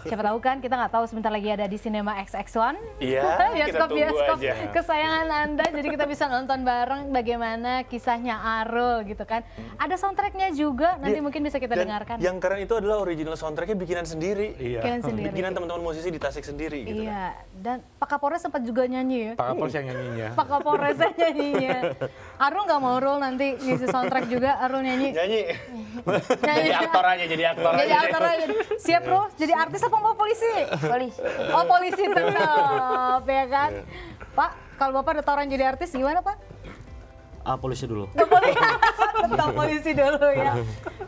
Speaker 2: Siapa tahu kan, kita nggak tahu sebentar lagi ada di Cinema XX1.
Speaker 3: Iya, kita tunggu
Speaker 2: bioskop
Speaker 3: aja.
Speaker 2: kesayangan Anda, jadi kita bisa nonton bareng bagaimana kisahnya Arul gitu kan. Ada soundtracknya juga, nanti
Speaker 3: Iya,
Speaker 2: mungkin bisa kita
Speaker 3: dan
Speaker 2: dengarkan.
Speaker 3: yang keren itu adalah original soundtracknya bikinan sendiri.
Speaker 4: Iya.
Speaker 2: Bikinan sendiri.
Speaker 3: Bikinan teman-teman musisi di Tasik sendiri gitu kan.
Speaker 2: Iya, dan Pak Kapolres sempat juga nyanyi ya.
Speaker 4: Pak Kapolres yang nyanyinya.
Speaker 2: Pak Kapolres nyanyinya. Arul nggak mau Arul nanti ngisi soundtrack juga, Arul nyanyi.
Speaker 3: Nyanyi.
Speaker 2: Nyanyi.
Speaker 3: Jadi aktor aja, jadi aktor
Speaker 2: Jadi
Speaker 3: aja.
Speaker 2: aktor aja. Siap bro, jadi artis apa mau polisi?
Speaker 1: Polisi.
Speaker 2: Oh polisi tetap ya kan. Pak, kalau Bapak ada tawaran jadi artis gimana Pak?
Speaker 5: Polisi dulu.
Speaker 2: Tetap polisi dulu ya.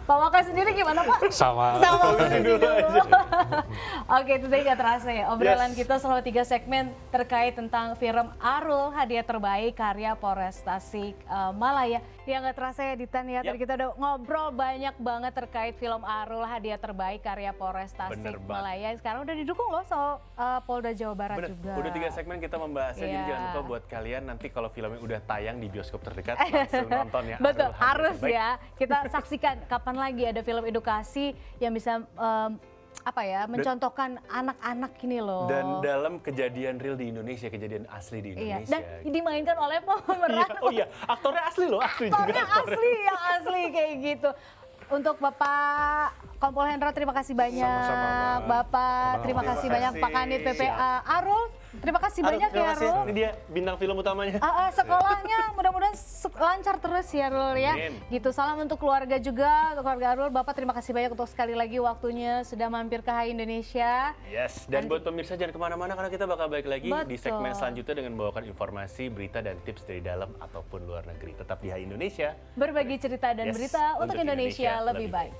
Speaker 2: Pak Waka sendiri gimana Pak?
Speaker 4: Sama.
Speaker 2: Sama polisi dulu. Oke, itu tadi nggak terasa ya. Obrolan kita selama 3 segmen terkait tentang film Arul Hadiah Terbaik karya Polres Tasik Malaya. Ya nggak terasa ya Ditan ya. Tadi kita udah ngobrol banyak banget terkait film Arul Hadiah Terbaik karya Polres Tasik
Speaker 3: Bener banget.
Speaker 2: Malaya. Sekarang udah didukung loh sama Polda Jawa Barat
Speaker 3: Bener,
Speaker 2: juga.
Speaker 3: udah 3 segmen kita membahasnya, jadi
Speaker 2: Iya.
Speaker 3: jangan lupa buat kalian nanti kalau filmnya udah tayang di bioskop terdekat, langsung nonton ya.
Speaker 2: Betul,
Speaker 3: Arul Hadiah
Speaker 2: harus
Speaker 3: Terbaik.
Speaker 2: ya. Kita saksikan kapan lagi ada film edukasi yang bisa mencontohkan anak-anak ini loh.
Speaker 3: Dan dalam kejadian real di Indonesia, kejadian asli di
Speaker 2: Iya,
Speaker 3: Indonesia.
Speaker 2: dan dimainkan oleh pemeran
Speaker 3: Oh iya, aktornya asli loh, asli juga
Speaker 2: aktornya
Speaker 3: aktornya.
Speaker 2: asli, yang asli kayak gitu. Untuk Bapak Kompol Hendra, terima kasih banyak.
Speaker 4: Sama-sama, Mbak.
Speaker 2: Bapak, terima
Speaker 3: Terima
Speaker 2: kasih banyak. Pak Kanit
Speaker 3: kasih.
Speaker 2: PPA. Arul, terima kasih banyak
Speaker 3: terima
Speaker 2: ya
Speaker 3: kasih.
Speaker 2: Arul.
Speaker 3: Ini dia bintang film utamanya.
Speaker 2: Sekolahnya mudah-mudahan lancar terus ya Arul ya.
Speaker 3: Amin.
Speaker 2: Gitu, salam untuk keluarga juga, untuk keluarga Arul. Bapak terima kasih banyak untuk sekali lagi waktunya sudah mampir ke Hai Indonesia.
Speaker 3: Yes, dan buat pemirsa jangan kemana-mana karena kita bakal balik lagi di
Speaker 2: Betul.
Speaker 3: segmen selanjutnya dengan membawakan informasi, berita, dan tips dari dalam ataupun luar negeri. Tetap di Hai Indonesia.
Speaker 2: Berbagi cerita dan
Speaker 3: Yes,
Speaker 2: berita untuk
Speaker 3: untuk
Speaker 2: Indonesia
Speaker 3: Indonesia
Speaker 2: lebih
Speaker 3: lebih
Speaker 2: baik.